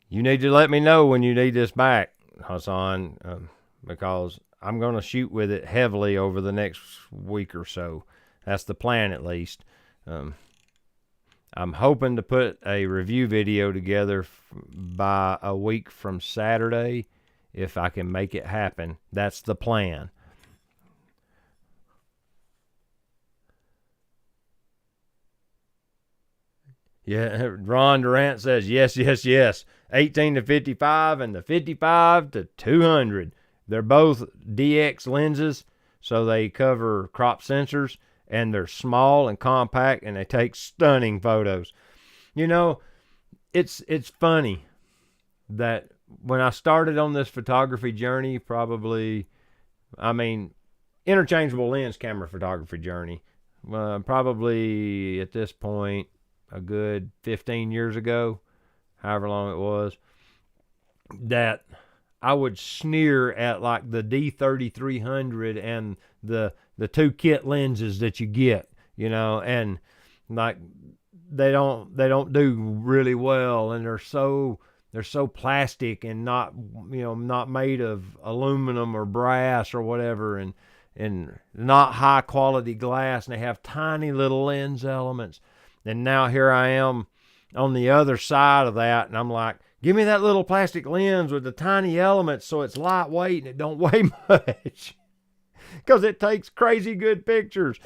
need to let me know when you need this back, Hassan, because I'm going to shoot with it heavily over the next week or so. That's the plan, at least. I'm hoping to put a review video together by a week from Saturday, if I can make it happen. That's the plan. Yeah, Ron Durant says, yes, yes, yes. 18 to 55 and the 55 to 200. They're both DX lenses, so they cover crop sensors, and they're small and compact, and they take stunning photos. You know, it's funny that when I started on this photography journey, interchangeable lens camera photography journey, probably at this point, a good 15 years ago, however long it was, that I would sneer at like the D3300 and the two kit lenses that you get, and like they don't do really well, and they're so plastic and not made of aluminum or brass or whatever, and not high quality glass, and they have tiny little lens elements. And now here I am on the other side of that, and I'm like, give me that little plastic lens with the tiny elements so it's lightweight and it don't weigh much. Because it takes crazy good pictures.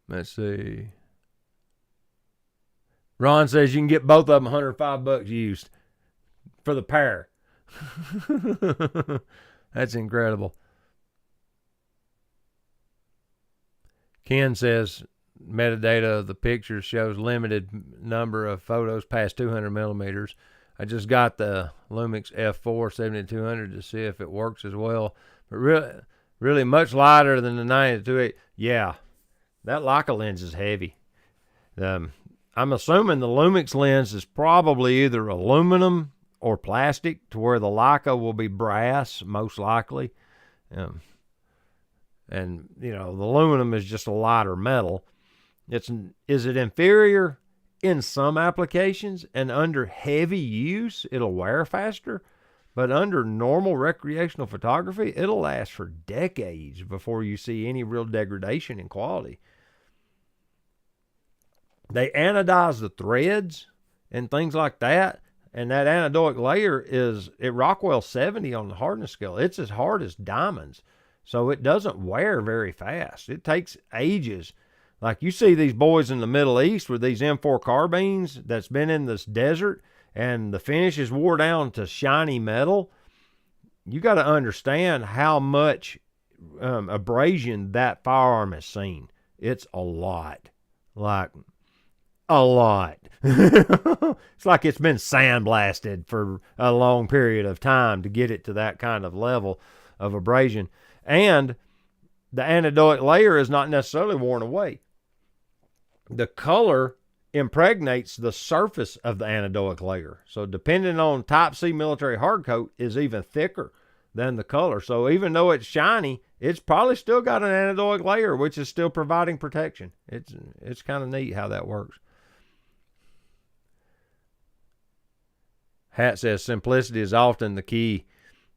Let's see. Ron says you can get both of them $105 used for the pair. That's incredible. Ken says metadata of the pictures shows limited number of photos past 200 millimeters. I just got the Lumix F4 7200 to see if it works as well. But really much lighter than the 90-28. Yeah, that Leica lens is heavy. I'm assuming the Lumix lens is probably either aluminum or plastic, to where the Leica will be brass, most likely. And the aluminum is just a lighter metal. Is it inferior? In some applications, and under heavy use, it'll wear faster. But under normal recreational photography, it'll last for decades before you see any real degradation in quality. They anodize the threads and things like that, and that anedoic layer is at Rockwell 70 on the hardness scale. It's as hard as diamonds, so it doesn't wear very fast. It takes ages. Like you see these boys in the Middle East with these M4 carbines that's been in this desert, and the finish is wore down to shiny metal. You got to understand how much abrasion that firearm has seen. It's a lot. Like, a lot. It's like it's been sandblasted for a long period of time to get it to that kind of level of abrasion. And the anechoic layer is not necessarily worn away. The color impregnates the surface of the anechoic layer. So depending on Type C military hardcoat is even thicker than the color. So even though it's shiny, it's probably still got an anechoic layer, which is still providing protection. It's kind of neat how that works. Hat says simplicity is often the key.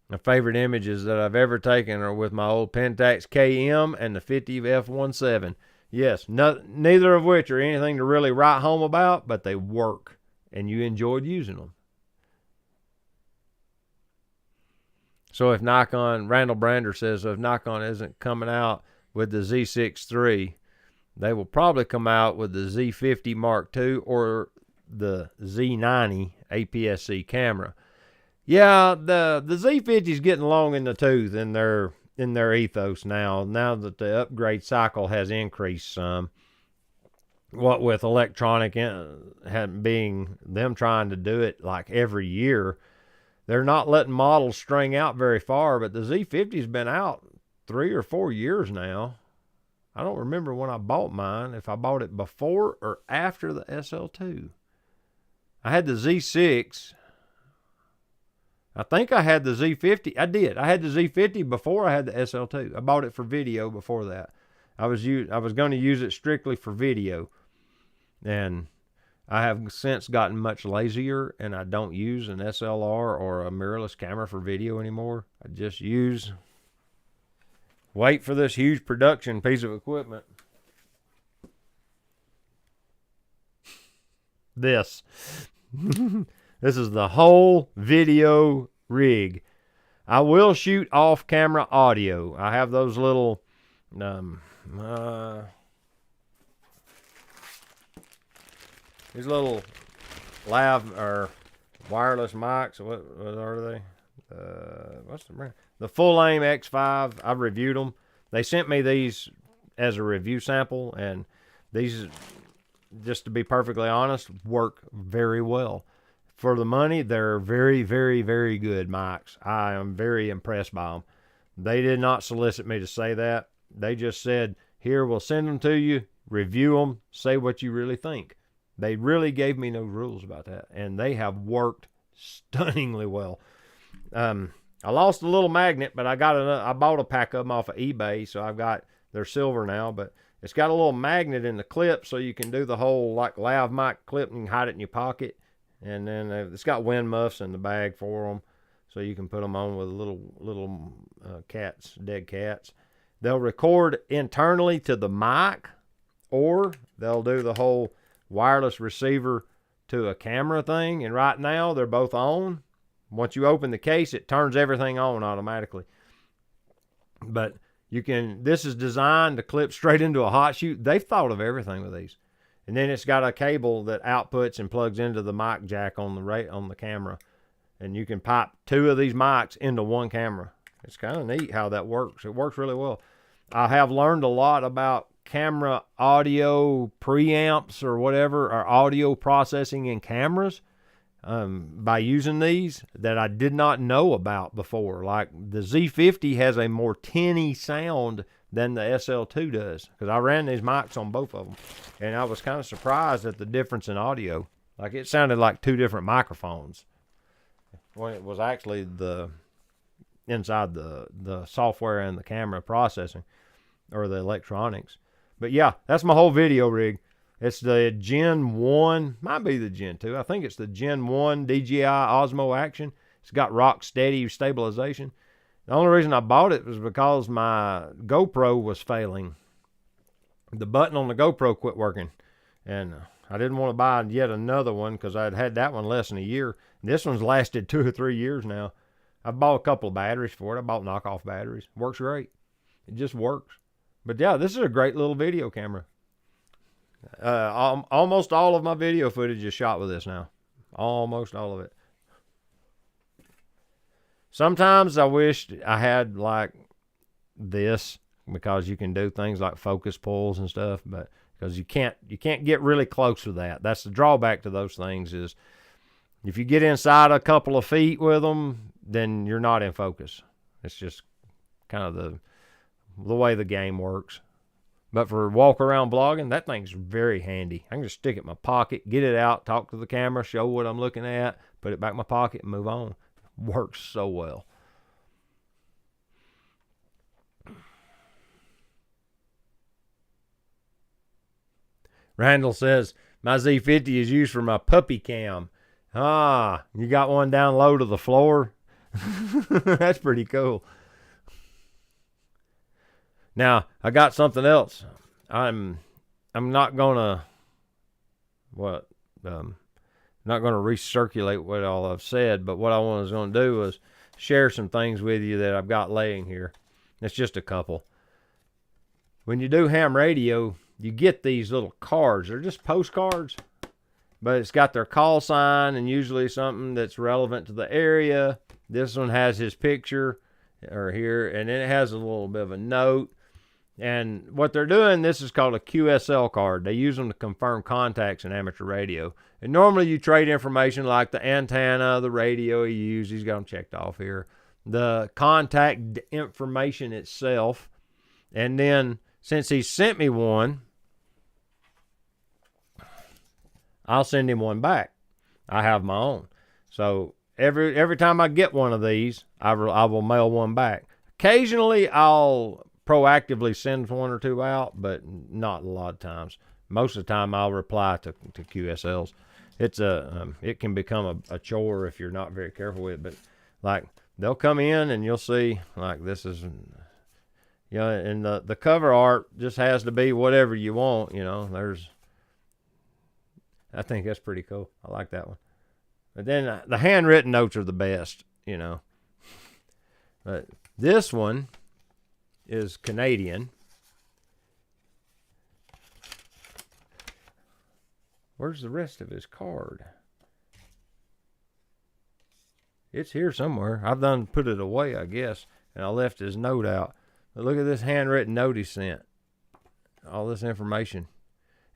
My favorite images that I've ever taken are with my old Pentax KM and the 50 F17. Yes, neither of which are anything to really write home about, but they work, and you enjoyed using them. So if Nikon, Randall Brander says, if Nikon isn't coming out with the Z6 III, they will probably come out with the Z50 Mark II or the Z90 APS-C camera. Yeah, the Z50 is getting long in the tooth in their ethos now that the upgrade cycle has increased some. What with electronic being them trying to do it like every year, they're not letting models string out very far, but the Z50's been out 3 or 4 years now. I don't remember when I bought mine, if I bought it before or after the SL2. I had the Z6. I think I had the Z50. I did. I had the Z50 before I had the SL2. I bought it for video before that. I was going to use it strictly for video. And I have since gotten much lazier, and I don't use an SLR or a mirrorless camera for video anymore. I just wait for this huge production piece of equipment. This. This is the whole video rig. I will shoot off-camera audio. I have those little these little lav or wireless mics. What are they? What's the brand? The Full Aim X5. I've reviewed them. They sent me these as a review sample, and these, just to be perfectly honest, work very well. For the money, they're very, very, very good mics. I am very impressed by them. They did not solicit me to say that. They just said, here, we'll send them to you, review them, say what you really think. They really gave me no rules about that, and they have worked stunningly well. I lost a little magnet, but I bought a pack of them off of eBay, so they're silver now, but it's got a little magnet in the clip, so you can do the whole like lav mic clip and you can hide it in your pocket. And then it's got wind muffs in the bag for them, so you can put them on with little dead cats. They'll record internally to the mic, or they'll do the whole wireless receiver to a camera thing. And right now, they're both on. Once you open the case, it turns everything on automatically. But this is designed to clip straight into a hot shoot. They've thought of everything with these. And then it's got a cable that outputs and plugs into the mic jack on the camera. And you can pipe 2 of these mics into one camera. It's kind of neat how that works. It works really well. I have learned a lot about camera audio preamps or whatever, or audio processing in cameras by using these that I did not know about before. Like the Z50 has a more tinny sound than the SL2 does, because I ran these mics on both of them, and I was kind of surprised at the difference in audio. Like it sounded like 2 different microphones when it was actually inside the software and the camera processing or the electronics. But yeah, that's my whole video rig. It's the Gen 1, might be the Gen 2. I think it's the Gen 1 DJI Osmo Action. It's got rock steady stabilization. The only reason I bought it was because my GoPro was failing. The button on the GoPro quit working. And I didn't want to buy yet another one because I'd had that one less than a year. This one's lasted 2 or 3 years now. I bought a couple of batteries for it. I bought knockoff batteries. Works great. It just works. But yeah, this is a great little video camera. Almost all of my video footage is shot with this now. Almost all of it. Sometimes I wished I had like this, because you can do things like focus pulls and stuff, but because you can't get really close with that. That's the drawback to those things is if you get inside a couple of feet with them, then you're not in focus. It's just kind of the way the game works. But for walk around vlogging, that thing's very handy. I can just stick it in my pocket, get it out, talk to the camera, show what I'm looking at, put it back in my pocket, and move on. Works so well. Randall says, my Z50 is used for my puppy cam. Ah, you got one down low to the floor? That's pretty cool. Now, I got something else. I'm not gonna not gonna recirculate what all I've said, but what I was gonna do was share some things with you that I've got laying here. It's just a couple. When you do ham radio, you get these little cards. They're just postcards, but it's got their call sign and usually something that's relevant to the area. This one has his picture or here, and then it has a little bit of a note. And what they're doing, this is called a QSL card. They use them to confirm contacts in amateur radio. And normally you trade information like the antenna, the radio you use. He's got them checked off here. The contact information itself. And then since he sent me one, I'll send him one back. I have my own. So every time I get one of these, I will mail one back. Occasionally I'll proactively send one or two out, but not a lot of times. Most of the time I'll reply to QSLs. It's it can become a chore if you're not very careful with it, but like they'll come in and you'll see like this is, you know, and the cover art just has to be whatever you want, you know. I think that's pretty cool. I like that one. But then the handwritten notes are the best, you know. But this one is Canadian. Where's the rest of his card? It's here somewhere. I've done put it away, I guess, and I left his note out. But look at this handwritten note he sent. All this information.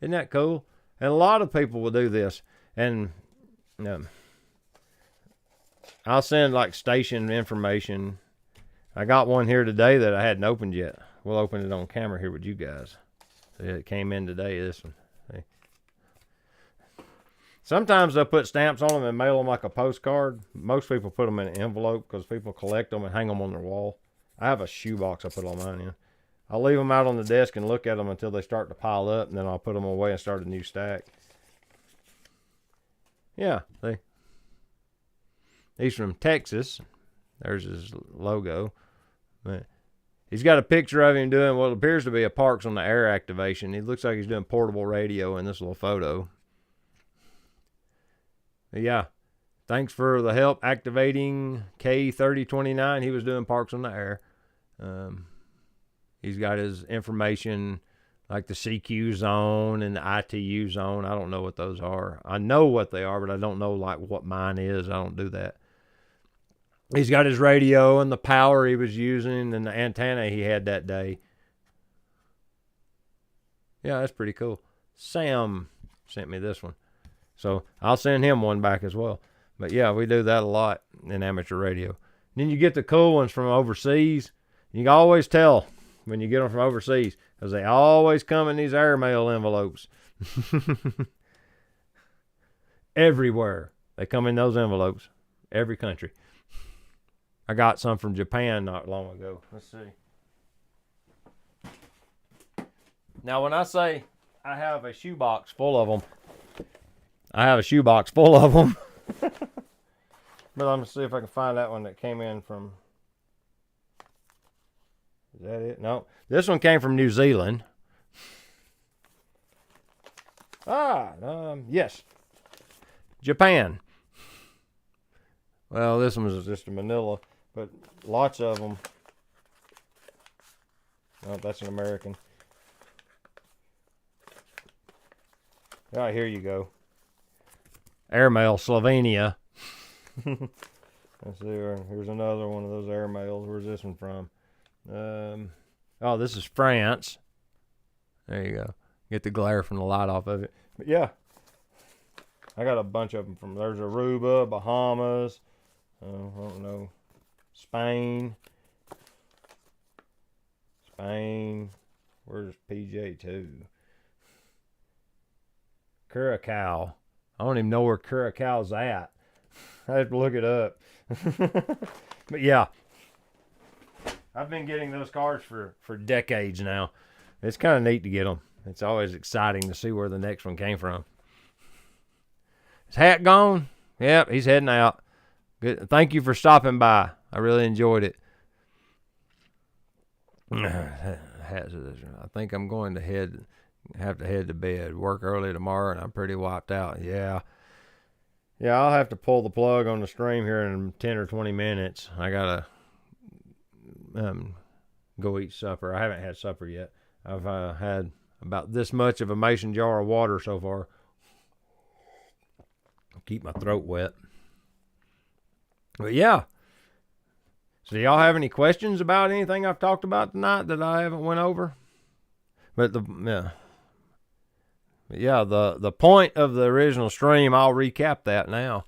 Isn't that cool? And a lot of people will do this. And I'll send like station information. I got one here today that I hadn't opened yet. We'll open it on camera here with you guys. It came in today, this one. See? Sometimes they'll put stamps on them and mail them like a postcard. Most people put them in an envelope because people collect them and hang them on their wall. I have a shoebox I put all mine in. I'll leave them out on the desk and look at them until they start to pile up, and then I'll put them away and start a new stack. Yeah, see? He's from Texas. There's his logo. But he's got a picture of him doing what appears to be a Parks on the Air activation. He looks like he's doing portable radio in this little photo. But yeah, thanks for the help activating K3029. He was doing Parks on the Air. He's got his information like the CQ zone and the ITU zone. I don't know what those are. I know what they are, but I don't know like what mine is. I don't do that. He's got his radio and the power he was using and the antenna he had that day. Yeah, that's pretty cool. Sam sent me this one. So I'll send him one back as well. But yeah, we do that a lot in amateur radio. Then you get the cool ones from overseas. You can always tell when you get them from overseas because they always come in these airmail envelopes. Everywhere. They come in those envelopes. Every country. I got some from Japan not long ago. Let's see. Now, when I say I have a shoebox full of them, I have a shoebox full of them. But I'm going to see if I can find that one that came in from... Is that it? No. This one came from New Zealand. Yes. Japan. Well, this one was just a manila, but lots of them. Oh, that's an American. All right, here you go. Airmail, Slovenia. Let's see, here's another one of those airmails. Where's this one from? Oh, this is France. There you go. get the glare from the light off of it. But yeah, I got a bunch of them from, there's Aruba, Bahamas, I don't know, Spain, where's PJ2? Curacao. I don't even know where Curacao's at. I have to look it up. But yeah, I've been getting those cars for decades now. It's kind of neat to get them. It's always exciting to see where the next one came from. Is Hat gone? Yep, he's heading out. Good. Thank you for stopping by. I really enjoyed it. I think I'm going to have to head to bed. Work early tomorrow, and I'm pretty wiped out. Yeah, I'll have to pull the plug on the stream here in 10 or 20 minutes. I gotta go eat supper. I haven't had supper yet. I've had about this much of a mason jar of water so far. Keep my throat wet. But yeah. So do y'all have any questions about anything I've talked about tonight that I haven't went over? But the point of the original stream, I'll recap that now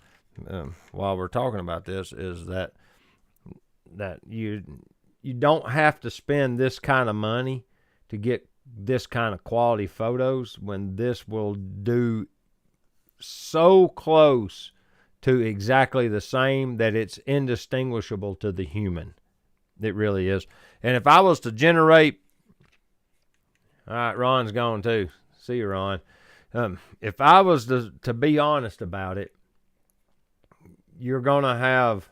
while we're talking about this, is that you don't have to spend this kind of money to get this kind of quality photos, when this will do so close to exactly the same that it's indistinguishable to the human. It really is. And if I was to generate, all right, Ron's gone too. See you, Ron. If I was to be honest about it, you're going to have,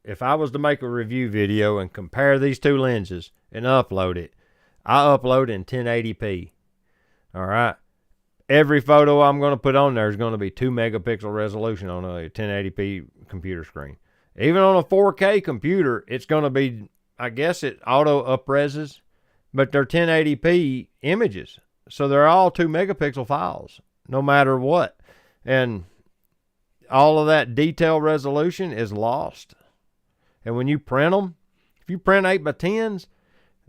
if I was to make a review video and compare these two lenses and upload it, I upload in 1080p. All right. Every photo I'm going to put on there is going to be 2 megapixel resolution on a 1080p computer screen. Even on a 4K computer, it's going to be, I guess it auto upreses, but they're 1080p images. So they're all 2 megapixel files, no matter what. And all of that detail resolution is lost. And when you print them, if you print 8x10s,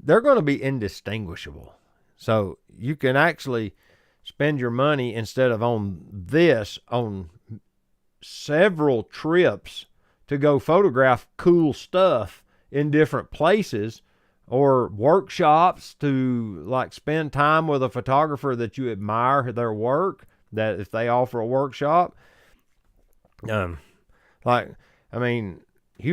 they're going to be indistinguishable. So you can actually spend your money, instead of on this, on several trips to go photograph cool stuff in different places, or workshops to like spend time with a photographer that you admire their work, that if they offer a workshop. Hugh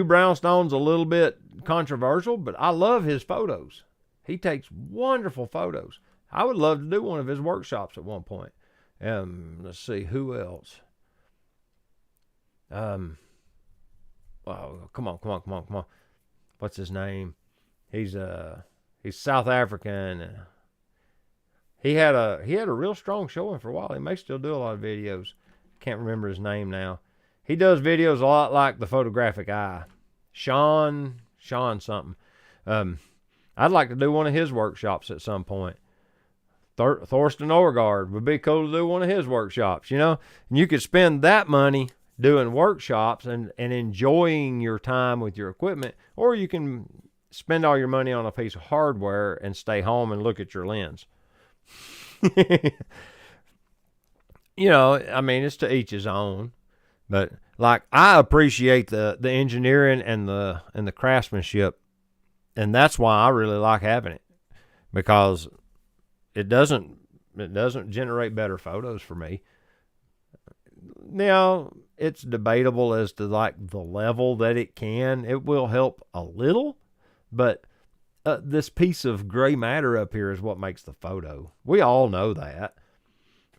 Brownstone's a little bit controversial, but I love his photos. He takes wonderful photos. I would love to do one of his workshops at one point. Let's see, who else? Come on. What's his name? He's South African. He had a real strong showing for a while. He may still do a lot of videos. Can't remember his name now. He does videos a lot like the Photographic Eye. Sean something. I'd like to do one of his workshops at some point. Thorsten Orgard would be cool to do one of his workshops, you know? And you could spend that money doing workshops and enjoying your time with your equipment, or you can spend all your money on a piece of hardware and stay home and look at your lens. You know, I mean, it's to each his own. But like, I appreciate the engineering and the craftsmanship, and that's why I really like having it, because it doesn't generate better photos for me. Now, it's debatable as to like the level that it can. It will help a little, but this piece of gray matter up here is what makes the photo. We all know that.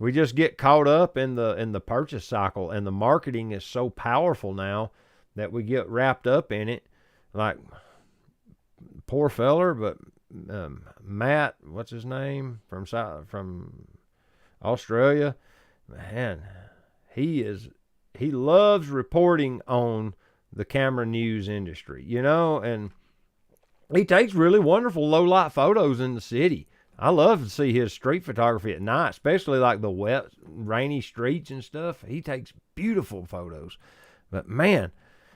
We just get caught up in the purchase cycle, and the marketing is so powerful now that we get wrapped up in it. Like, poor feller, but Matt, what's his name, from Australia, man, he loves reporting on the camera news industry, you know, and he takes really wonderful low light photos in the city. I love to see his street photography at night, especially like the wet, rainy streets and stuff. He takes beautiful photos. But man,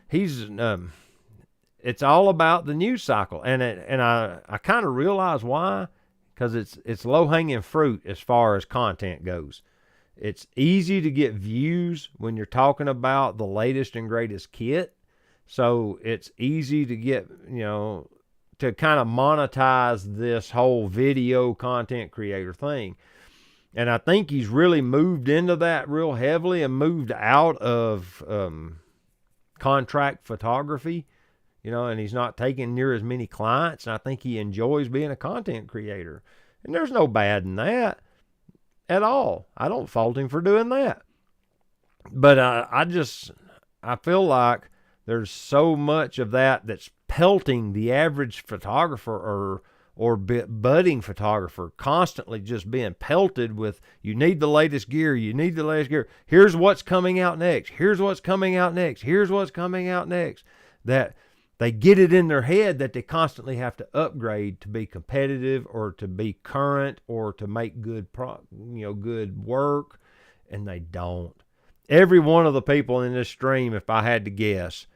he's it's all about the news cycle, and I kind of realize why, because it's low-hanging fruit as far as content goes. It's easy to get views when you're talking about the latest and greatest kit. So it's easy to get, to kind of monetize this whole video content creator thing. And I think he's really moved into that real heavily and moved out of contract photography, and he's not taking near as many clients. And I think he enjoys being a content creator. And there's no bad in that at all. I don't fault him for doing that. But I feel like there's so much of that that's pelting the average photographer or budding photographer, constantly just being pelted with, you need the latest gear, you need the latest gear. Here's what's coming out next. Here's what's coming out next. Here's what's coming out next. That they get it in their head that they constantly have to upgrade to be competitive or to be current or to make good work, and they don't. Every one of the people in this stream, if I had to guess,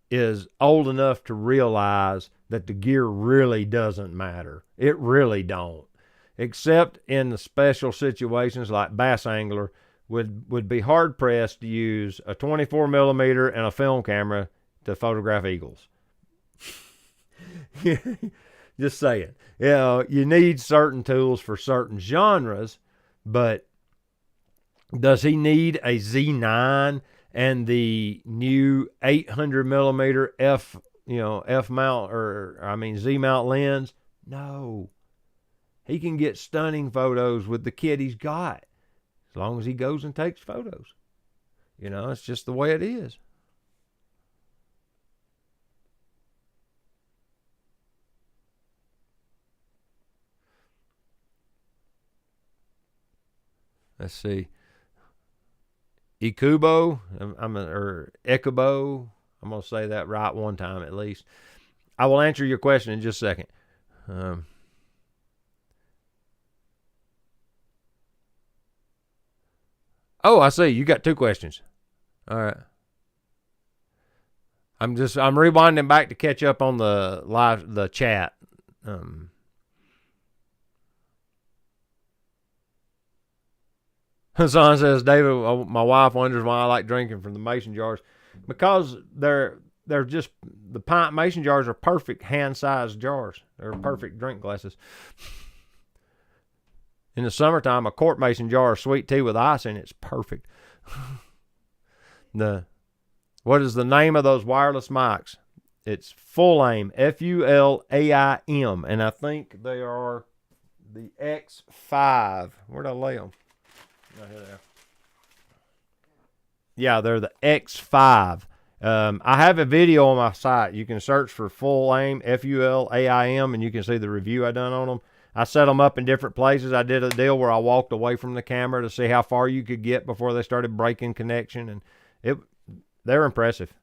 is old enough to realize that the gear really doesn't matter. It really don't. Except in the special situations like bass angler would be hard pressed to use a 24 millimeter and a film camera to photograph eagles. Just saying. You need certain tools for certain genres, but does he need a Z9 and the new 800 millimeter F mount Z mount lens? No. He can get stunning photos with the kit he's got, as long as he goes and takes photos. It's just the way it is. Let's see. Ikubo, or Ekubo. I'm going to say that right one time at least. I will answer your question in just a second. I see. You got two questions. All right. I'm rewinding back to catch up on the chat. Hassan says, David, my wife wonders why I like drinking from the mason jars. Because they're just, the pint mason jars are perfect hand-sized jars. They're perfect drink glasses. In the summertime, a quart mason jar of sweet tea with ice in it's perfect. What is the name of those wireless mics? It's Full Aim, F-U-L-A-I-M, and I think they are the X5. Where'd I lay them? Right here. Yeah, they're the X5. I have a video on my site. You can search for Full Aim, F-U-L-A-I-M, and you can see the review I done on them. I set them up in different places. I did a deal where I walked away from the camera to see how far you could get before they started breaking connection, and they're impressive.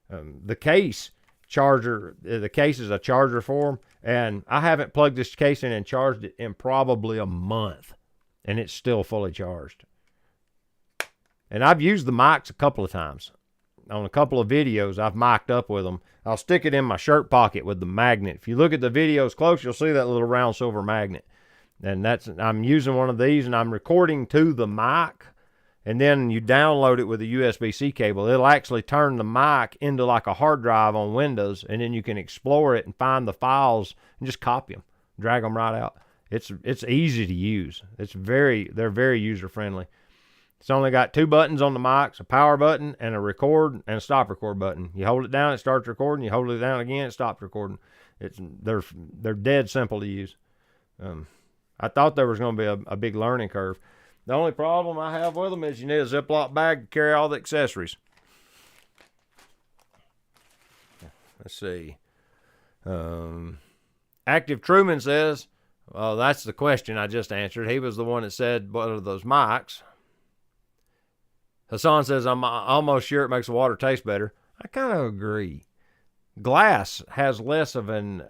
The case is a charger for them, and I haven't plugged this case in and charged it in probably a month, and it's still fully charged. And I've used the mics a couple of times. On a couple of videos, I've mic'd up with them. I'll stick it in my shirt pocket with the magnet. If you look at the videos close, you'll see that little round silver magnet. And I'm using one of these, and I'm recording to the mic, and then you download it with a USB-C cable. It'll actually turn the mic into like a hard drive on Windows, and then you can explore it and find the files and just copy them, drag them right out. It's easy to use. They're very user-friendly. It's only got two buttons on the mics, a power button and a record and a stop record button. You hold it down, it starts recording. You hold it down again, it stops recording. They're dead simple to use. I thought there was going to be a big learning curve. The only problem I have with them is you need a Ziploc bag to carry all the accessories. Let's see. Active Truman says, well, that's the question I just answered. He was the one that said, what are those mics? Hassan says, I'm almost sure it makes the water taste better. I kind of agree. Glass has less of it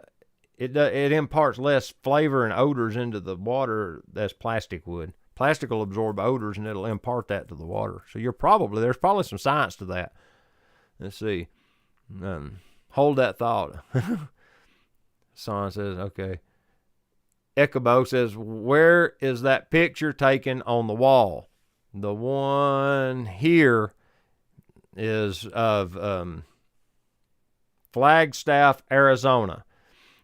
imparts less flavor and odors into the water as plastic would. Plastic will absorb odors and it'll impart that to the water. So there's probably some science to that. Let's see. Hold that thought. Hassan says, okay. Ichabod says, where is that picture taken on the wall? The one here is of Flagstaff, Arizona.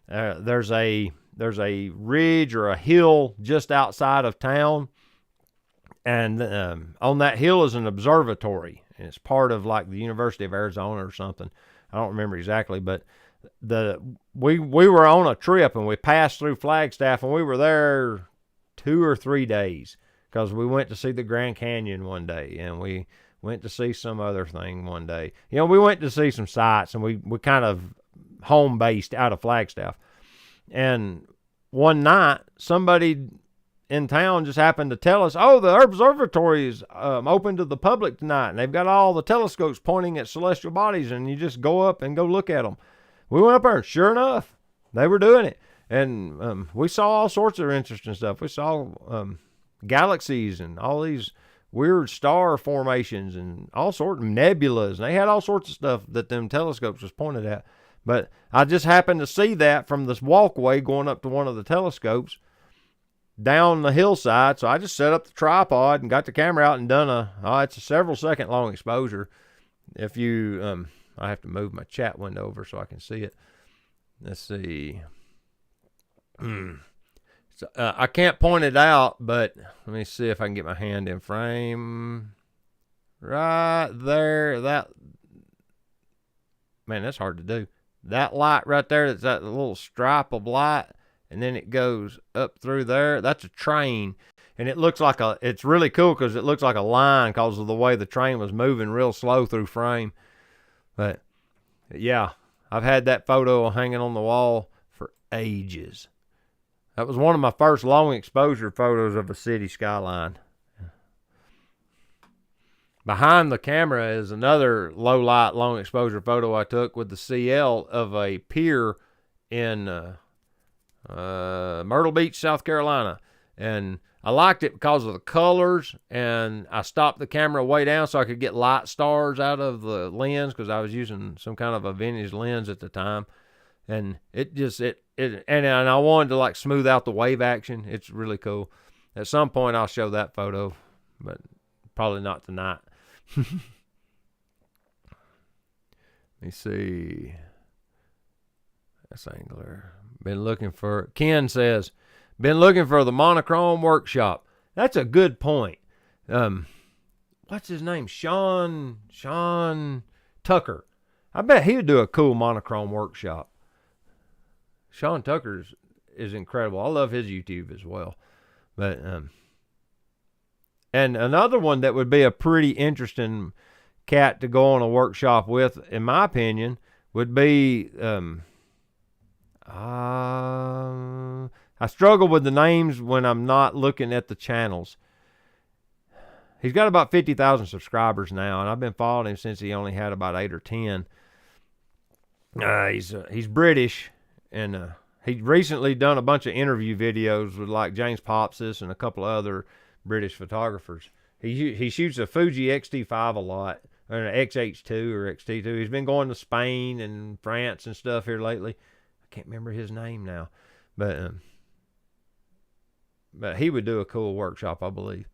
There's a ridge or a hill just outside of town, and on that hill is an observatory, and it's part of like the University of Arizona or something. I don't remember exactly, but we were on a trip and we passed through Flagstaff, and we were there 2 or 3 days because we went to see the Grand Canyon one day, and we went to see some other thing one day. You know, we went to see some sights, and we kind of home based out of Flagstaff. And one night, somebody in town just happened to tell us, oh, the observatory is open to the public tonight, and they've got all the telescopes pointing at celestial bodies, and you just go up and go look at them. We went up there, and sure enough, they were doing it. And we saw all sorts of interesting stuff. We saw galaxies and all these weird star formations and all sorts of nebulas. And they had all sorts of stuff that them telescopes was pointed at. But I just happened to see that from this walkway going up to one of the telescopes down the hillside. So I just set up the tripod and got the camera out and done it's a several second long exposure. If you, I have to move my chat window over so I can see it. Let's see. So, I can't point it out, but let me see if I can get my hand in frame. Right there. Man, that's hard to do. That light right there, that's that little stripe of light, and then it goes up through there. That's a train, and it looks like it's really cool because it looks like a line because of the way the train was moving real slow through frame. But yeah, I've had that photo hanging on the wall for ages. That was one of my first long exposure photos of a city skyline. Behind the camera is another low light long exposure photo I took with the CL of a pier in Myrtle Beach, South Carolina. And I liked it because of the colors, and I stopped the camera way down so I could get light stars out of the lens because I was using some kind of a vintage lens at the time. And and I wanted to like smooth out the wave action. It's really cool. At some point I'll show that photo, but probably not tonight. Let me see. That's Angler. Ken says, been looking for the monochrome workshop. That's a good point. What's his name? Sean Tucker. I bet he would do a cool monochrome workshop. Sean Tucker is incredible. I love his YouTube as well. But and another one that would be a pretty interesting cat to go on a workshop with, in my opinion, would be I struggle with the names when I'm not looking at the channels. He's got about 50,000 subscribers now, and I've been following him since he only had about 8 or 10. He's British, and he recently done a bunch of interview videos with like James Popsis and a couple of other British photographers. He shoots a Fuji X-T5 a lot, or an XH2 or XT2. He's been going to Spain and France and stuff here lately. I can't remember his name now, but he would do a cool workshop, I believe.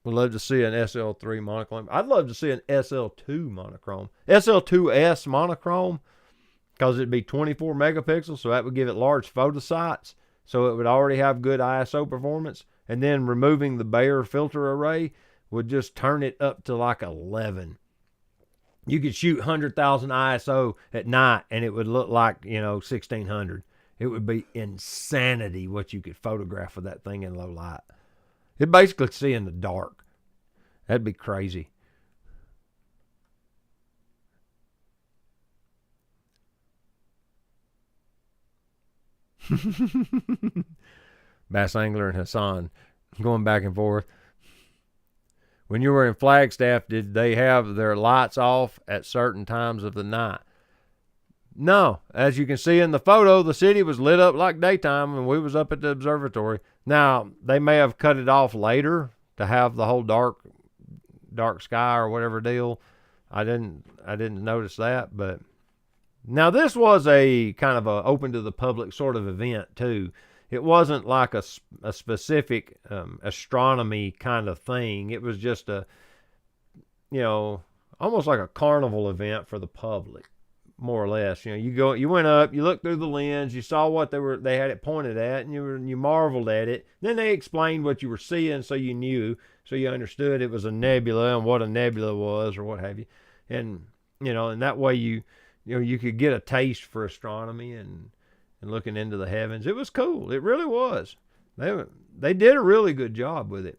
Would love to see an SL3 monochrome. I'd love to see an SL2 monochrome. SL2S monochrome, because it'd be 24 megapixels, so that would give it large photo sites, so it would already have good ISO performance. And then removing the Bayer filter array would just turn it up to like 11. You could shoot 100,000 ISO at night, and it would look like, 1600. It would be insanity what you could photograph with that thing in low light. It'd basically see in the dark. That'd be crazy. Bass Angler and Hassan going back and forth. When you were in Flagstaff, did they have their lights off at certain times of the night? No. As you can see in the photo, the city was lit up like daytime when we was up at the observatory. Now, they may have cut it off later to have the whole dark sky or whatever deal. I didn't notice that, but Now, this was a kind of a open to the public sort of event, too. It wasn't like a specific astronomy kind of thing. It was just a, you know, almost like a carnival event for the public, more or less. You know, you went up, you looked through the lens, you saw what they had it pointed at, and you marveled at it. Then they explained what you were seeing, so you knew, so you understood it was a nebula and what a nebula was, or what have you. And and that way you could get a taste for astronomy and looking into the heavens. It was cool. It really was. They did a really good job with it.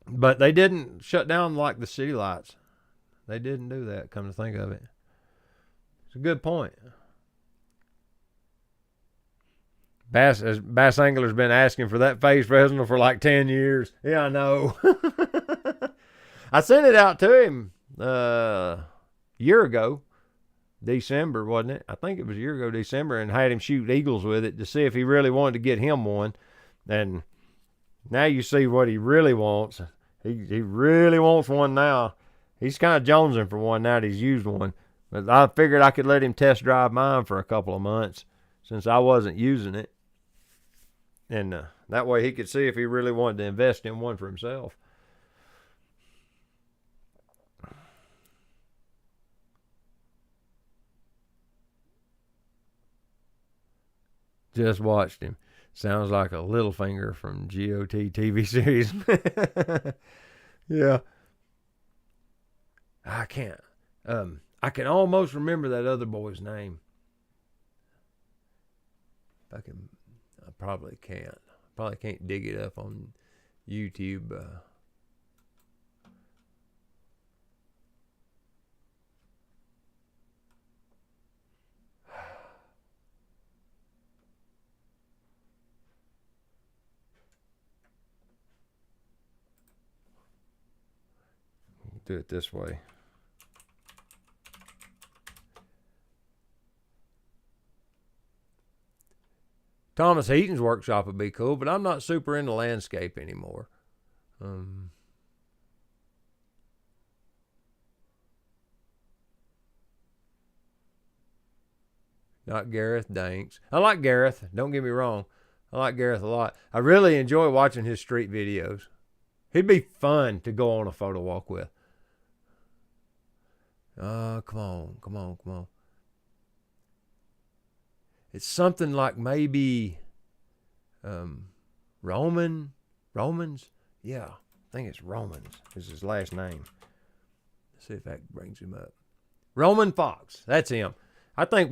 But they didn't shut down like the city lights. They didn't do that, come to think of it. It's a good point. Bass Angler's been asking for that phase Fresnel for like 10 years. Yeah, I know. I sent it out to him year ago, December, wasn't it? I think it was a year ago, December, and had him shoot eagles with it to see if he really wanted to get him one. And now you see what he really wants. He really wants one now. He's kind of jonesing for one now that he's used one. But I figured I could let him test drive mine for a couple of months since I wasn't using it. And that way he could see if he really wanted to invest in one for himself. Just watched him. Sounds like a Littlefinger from GOT TV series. Yeah. I can't. I can almost remember that other boy's name. I probably can't. Probably can't dig it up on YouTube. Do it this way. Thomas Heaton's workshop would be cool, but I'm not super into landscape anymore. Not Gareth Danks. I like Gareth. Don't get me wrong. I like Gareth a lot. I really enjoy watching his street videos. He'd be fun to go on a photo walk with. Come on. It's something like maybe Romans. Yeah, I think it's Romans is his last name. Let's see if that brings him up. Roman Fox. That's him. I think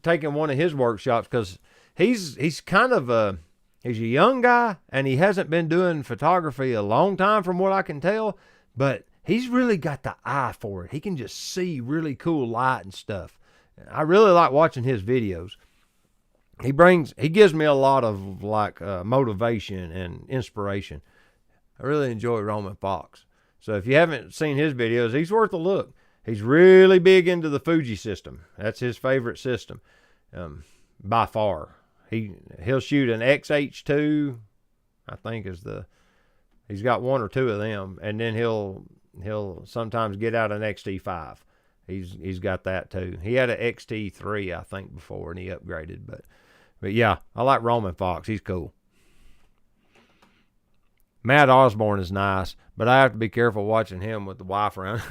taking one of his workshops, because he's kind of he's a young guy and he hasn't been doing photography a long time from what I can tell, but he's really got the eye for it. He can just see really cool light and stuff. I really like watching his videos. He gives me a lot of motivation and inspiration. I really enjoy Roman Fox. So if you haven't seen his videos, he's worth a look. He's really big into the Fuji system. That's his favorite system, by far. He'll shoot an XH2, I think he's got one or two of them, and then he'll sometimes get out an XT5. He's got that too. He had an XT3, I think, before, and he upgraded. But yeah, I like Roman Fox. He's cool. Matt Osborne is nice, but I have to be careful watching him with the wife around.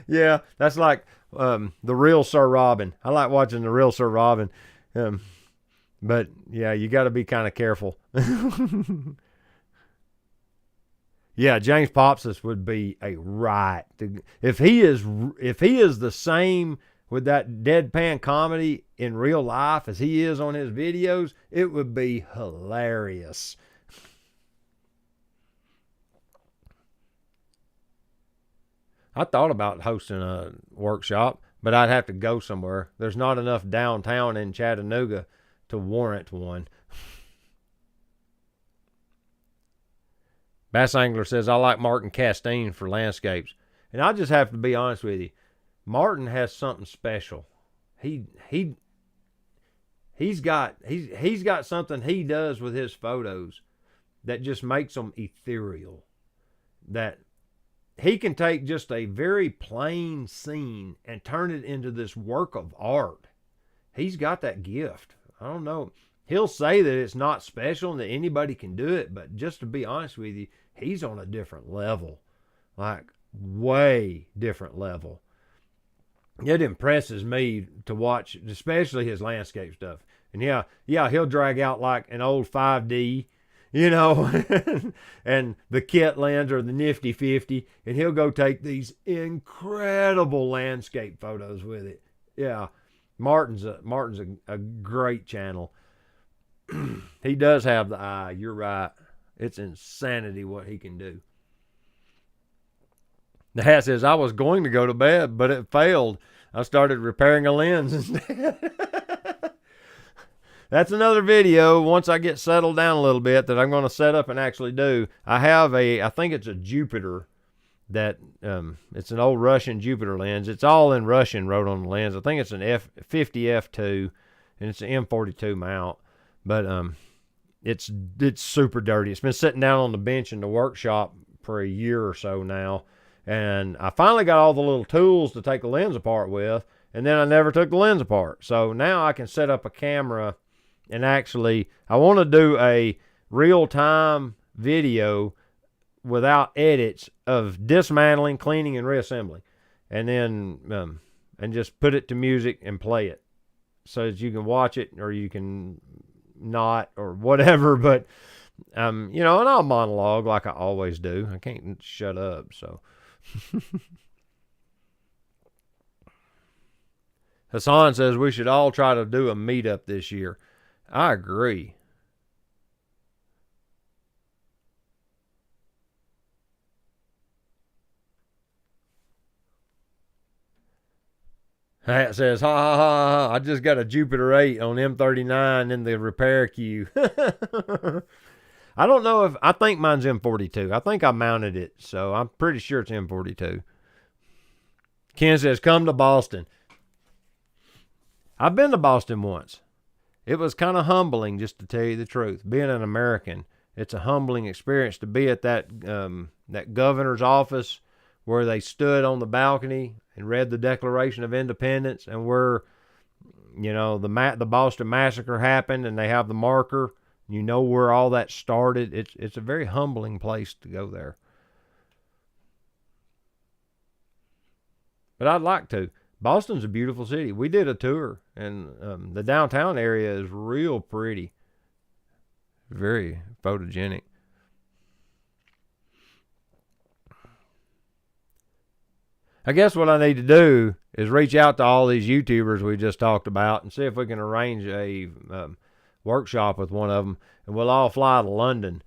Yeah, that's like the real Sir Robin. I like watching the real Sir Robin. But yeah, you got to be kind of careful. Yeah, James Popsis would be a riot. If he is the same with that deadpan comedy in real life as he is on his videos, it would be hilarious. I thought about hosting a workshop, but I'd have to go somewhere. There's not enough downtown in Chattanooga to warrant one. Bass Angler says, I like Martin Castine for landscapes. And I just have to be honest with you. Martin has something special. He's got something he does with his photos that just makes them ethereal. That he can take just a very plain scene and turn it into this work of art. He's got that gift. I don't know. He'll say that it's not special and that anybody can do it, but just to be honest with you, he's on a different level. Like, way different level. It impresses me to watch, especially his landscape stuff. And yeah, he'll drag out like an old 5D, you know, and the kit lens or the nifty 50, and he'll go take these incredible landscape photos with it. Yeah, Martin's a great channel. He does have the eye. You're right. It's insanity what he can do. The hat says, I was going to go to bed, but it failed. I started repairing a lens instead. That's another video, once I get settled down a little bit, that I'm going to set up and actually do. I have I think it's a Jupiter that, it's an old Russian Jupiter lens. It's all in Russian wrote on the lens. I think it's an F50 F2, and it's an M42 mount. But it's super dirty. It's been sitting down on the bench in the workshop for a year or so now. And I finally got all the little tools to take the lens apart with, and then I never took the lens apart. So now I can set up a camera and actually, I want to do a real-time video without edits of dismantling, cleaning, and reassembling. And then, and just put it to music and play it so that you can watch it or you can not or whatever. But, you know, and I'll monologue like I always do. I can't shut up, so. Hassan says we should all try to do a meetup this year. I agree. Hat says, ha ha ha ha, I just got a Jupiter 8 on M39 in the repair queue. I don't know if, I think mine's M42. I think I mounted it, so I'm pretty sure it's M42. Ken says, come to Boston. I've been to Boston once. It was kind of humbling, just to tell you the truth. Being an American, it's a humbling experience to be at that that governor's office where they stood on the balcony and read the Declaration of Independence, and where, you know, the Boston Massacre happened, and they have the marker. You know where all that started. It's a very humbling place to go there. But I'd like to. Boston's a beautiful city. We did a tour, and the downtown area is real pretty. Very photogenic. I guess what I need to do is reach out to all these YouTubers we just talked about and see if we can arrange a workshop with one of them, and we'll all fly to London.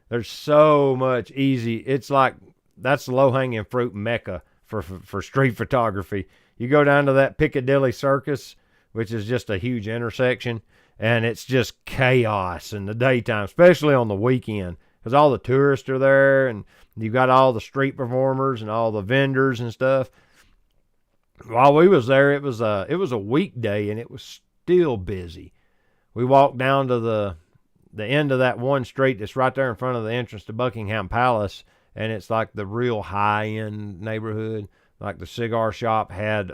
There's so much easy. It's like, that's the low-hanging fruit mecca for street photography. You go down to that Piccadilly Circus, which is just a huge intersection, and it's just chaos in the daytime, especially on the weekend, because all the tourists are there, and you've got all the street performers and all the vendors and stuff. While we was there, it was a weekday, and it was still busy. We walked down to the end of that one street that's right there in front of the entrance to Buckingham Palace, and it's like the real high-end neighborhood. Like the cigar shop had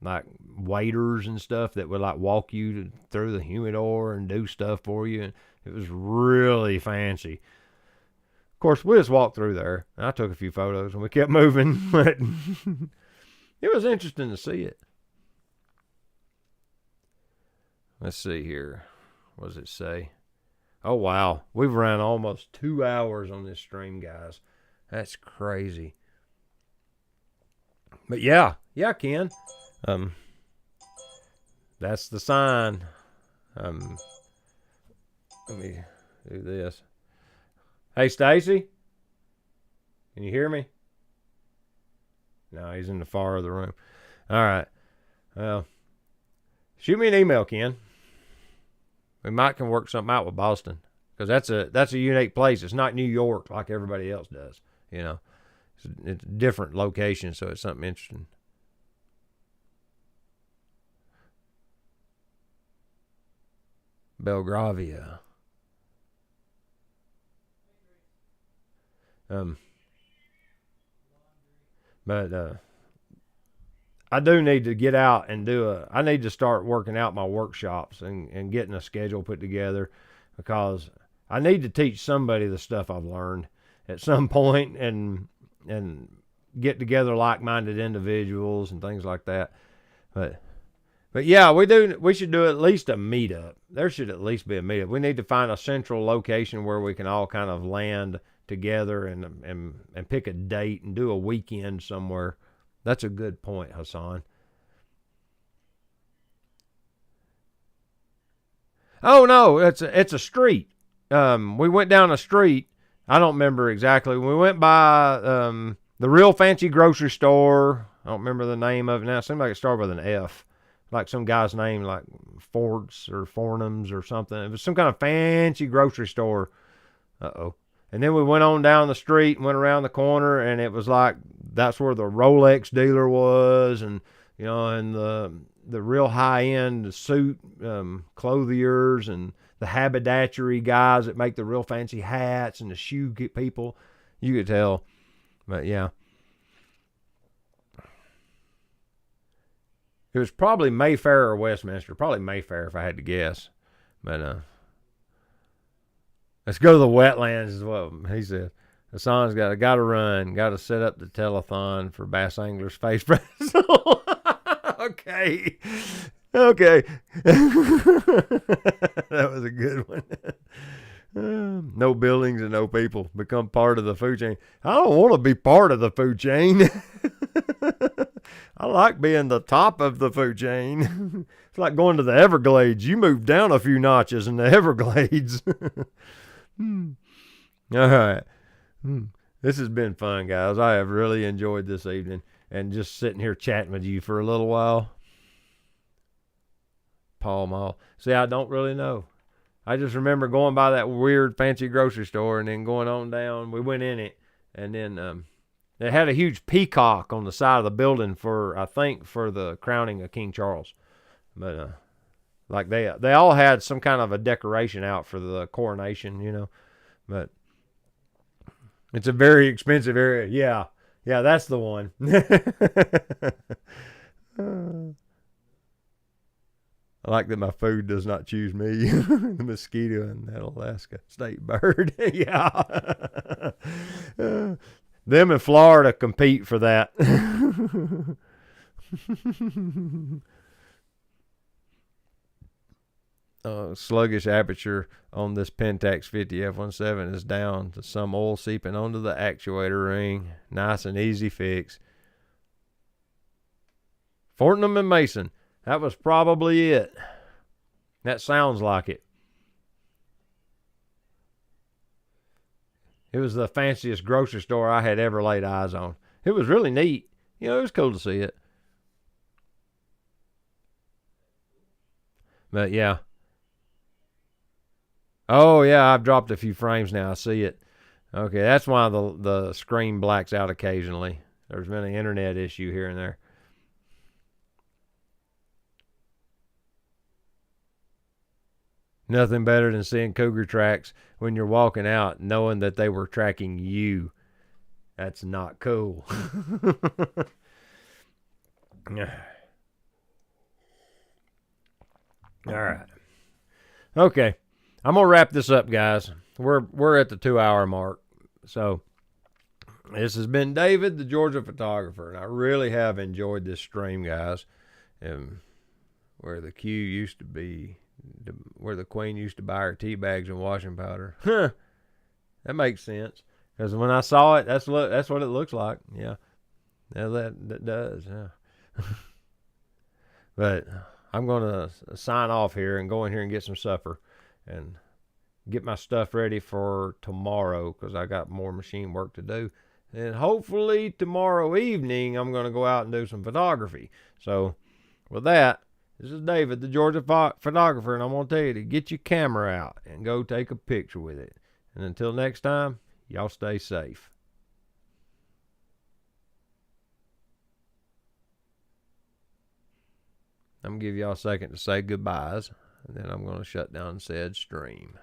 like waiters and stuff that would like walk you through the humidor and do stuff for you, and it was really fancy. Of course, we just walked through there, and I took a few photos, and we kept moving, but it was interesting to see it. Let's see here. What does it say? Oh, wow. We've ran almost 2 hours on this stream, guys. That's crazy. But yeah, Ken. That's the sign. Let me do this. Hey, Stacy? Can you hear me? No, he's in the far other room. All right. Well, shoot me an email, Ken. We might can work something out with Boston, because that's a unique place. It's not New York like everybody else does. You know, it's a different location, so it's something interesting. Belgravia. But I do need to get out and I need to start working out my workshops and getting a schedule put together, because I need to teach somebody the stuff I've learned at some point, and get together like-minded individuals and things like that. But yeah, we should do at least a meetup. There should at least be a meetup. We need to find a central location where we can all kind of land together and pick a date and do a weekend somewhere. That's a good point, Hassan. Oh no, it's a street. We went down a street. I don't remember exactly. We went by the real fancy grocery store. I don't remember the name of it now. It seemed like it started with an F, like some guy's name, like Fords or Fornums or something. It was some kind of fancy grocery store. Uh-oh. And then we went on down the street and went around the corner, and it was like that's where the Rolex dealer was, and and the real high end suit clothiers and the haberdashery guys that make the real fancy hats and the shoe people. You could tell, but yeah, it was probably Mayfair or Westminster. Probably Mayfair if I had to guess, but let's go to the wetlands is what he said. Hassan's got to run. Got to set up the telethon for Bass Anglers Face Festival. Okay. That was a good one. No buildings and no people. Become part of the food chain. I don't want to be part of the food chain. I like being the top of the food chain. It's like going to the Everglades. You move down a few notches in the Everglades. All right. This has been fun, guys. I have really enjoyed this evening and just sitting here chatting with you for a little while. Pall Mall. See, I don't really know. I just remember going by that weird fancy grocery store and then going on down. We went in it, and then it had a huge peacock on the side of the building for the crowning of King Charles. But like they all had some kind of a decoration out for the coronation, But it's a very expensive area. Yeah, that's the one. I like that my food does not choose me. The mosquito and that Alaska state bird. Yeah. Them in Florida compete for that. Sluggish aperture on this Pentax 50 F17 is down to some oil seeping onto the actuator ring. Nice and easy fix. Fortnum and Mason. That was probably it. That sounds like it. It was the fanciest grocery store I had ever laid eyes on. It was really neat. It was cool to see it. But yeah. Oh yeah, I've dropped a few frames now. I see it. Okay, that's why the screen blacks out occasionally. There's been an internet issue here and there. Nothing better than seeing cougar tracks when you're walking out knowing that they were tracking you. That's not cool. All right. Okay. I'm going to wrap this up, guys. We're at the 2-hour mark. So this has been David, the Georgia photographer, and I really have enjoyed this stream, guys. Where the Q used to be, where the Queen used to buy her tea bags and washing powder. Huh. That makes sense. Because when I saw it, that's what it looks like. Yeah. That does, yeah. But I'm going to sign off here and go in here and get some supper and get my stuff ready for tomorrow because I got more machine work to do. And hopefully tomorrow evening, I'm going to go out and do some photography. So with that, this is David, the Georgia photographer, and I'm going to tell you to get your camera out and go take a picture with it. And until next time, y'all stay safe. I'm going to give y'all a second to say goodbyes, and then I'm going to shut down said stream.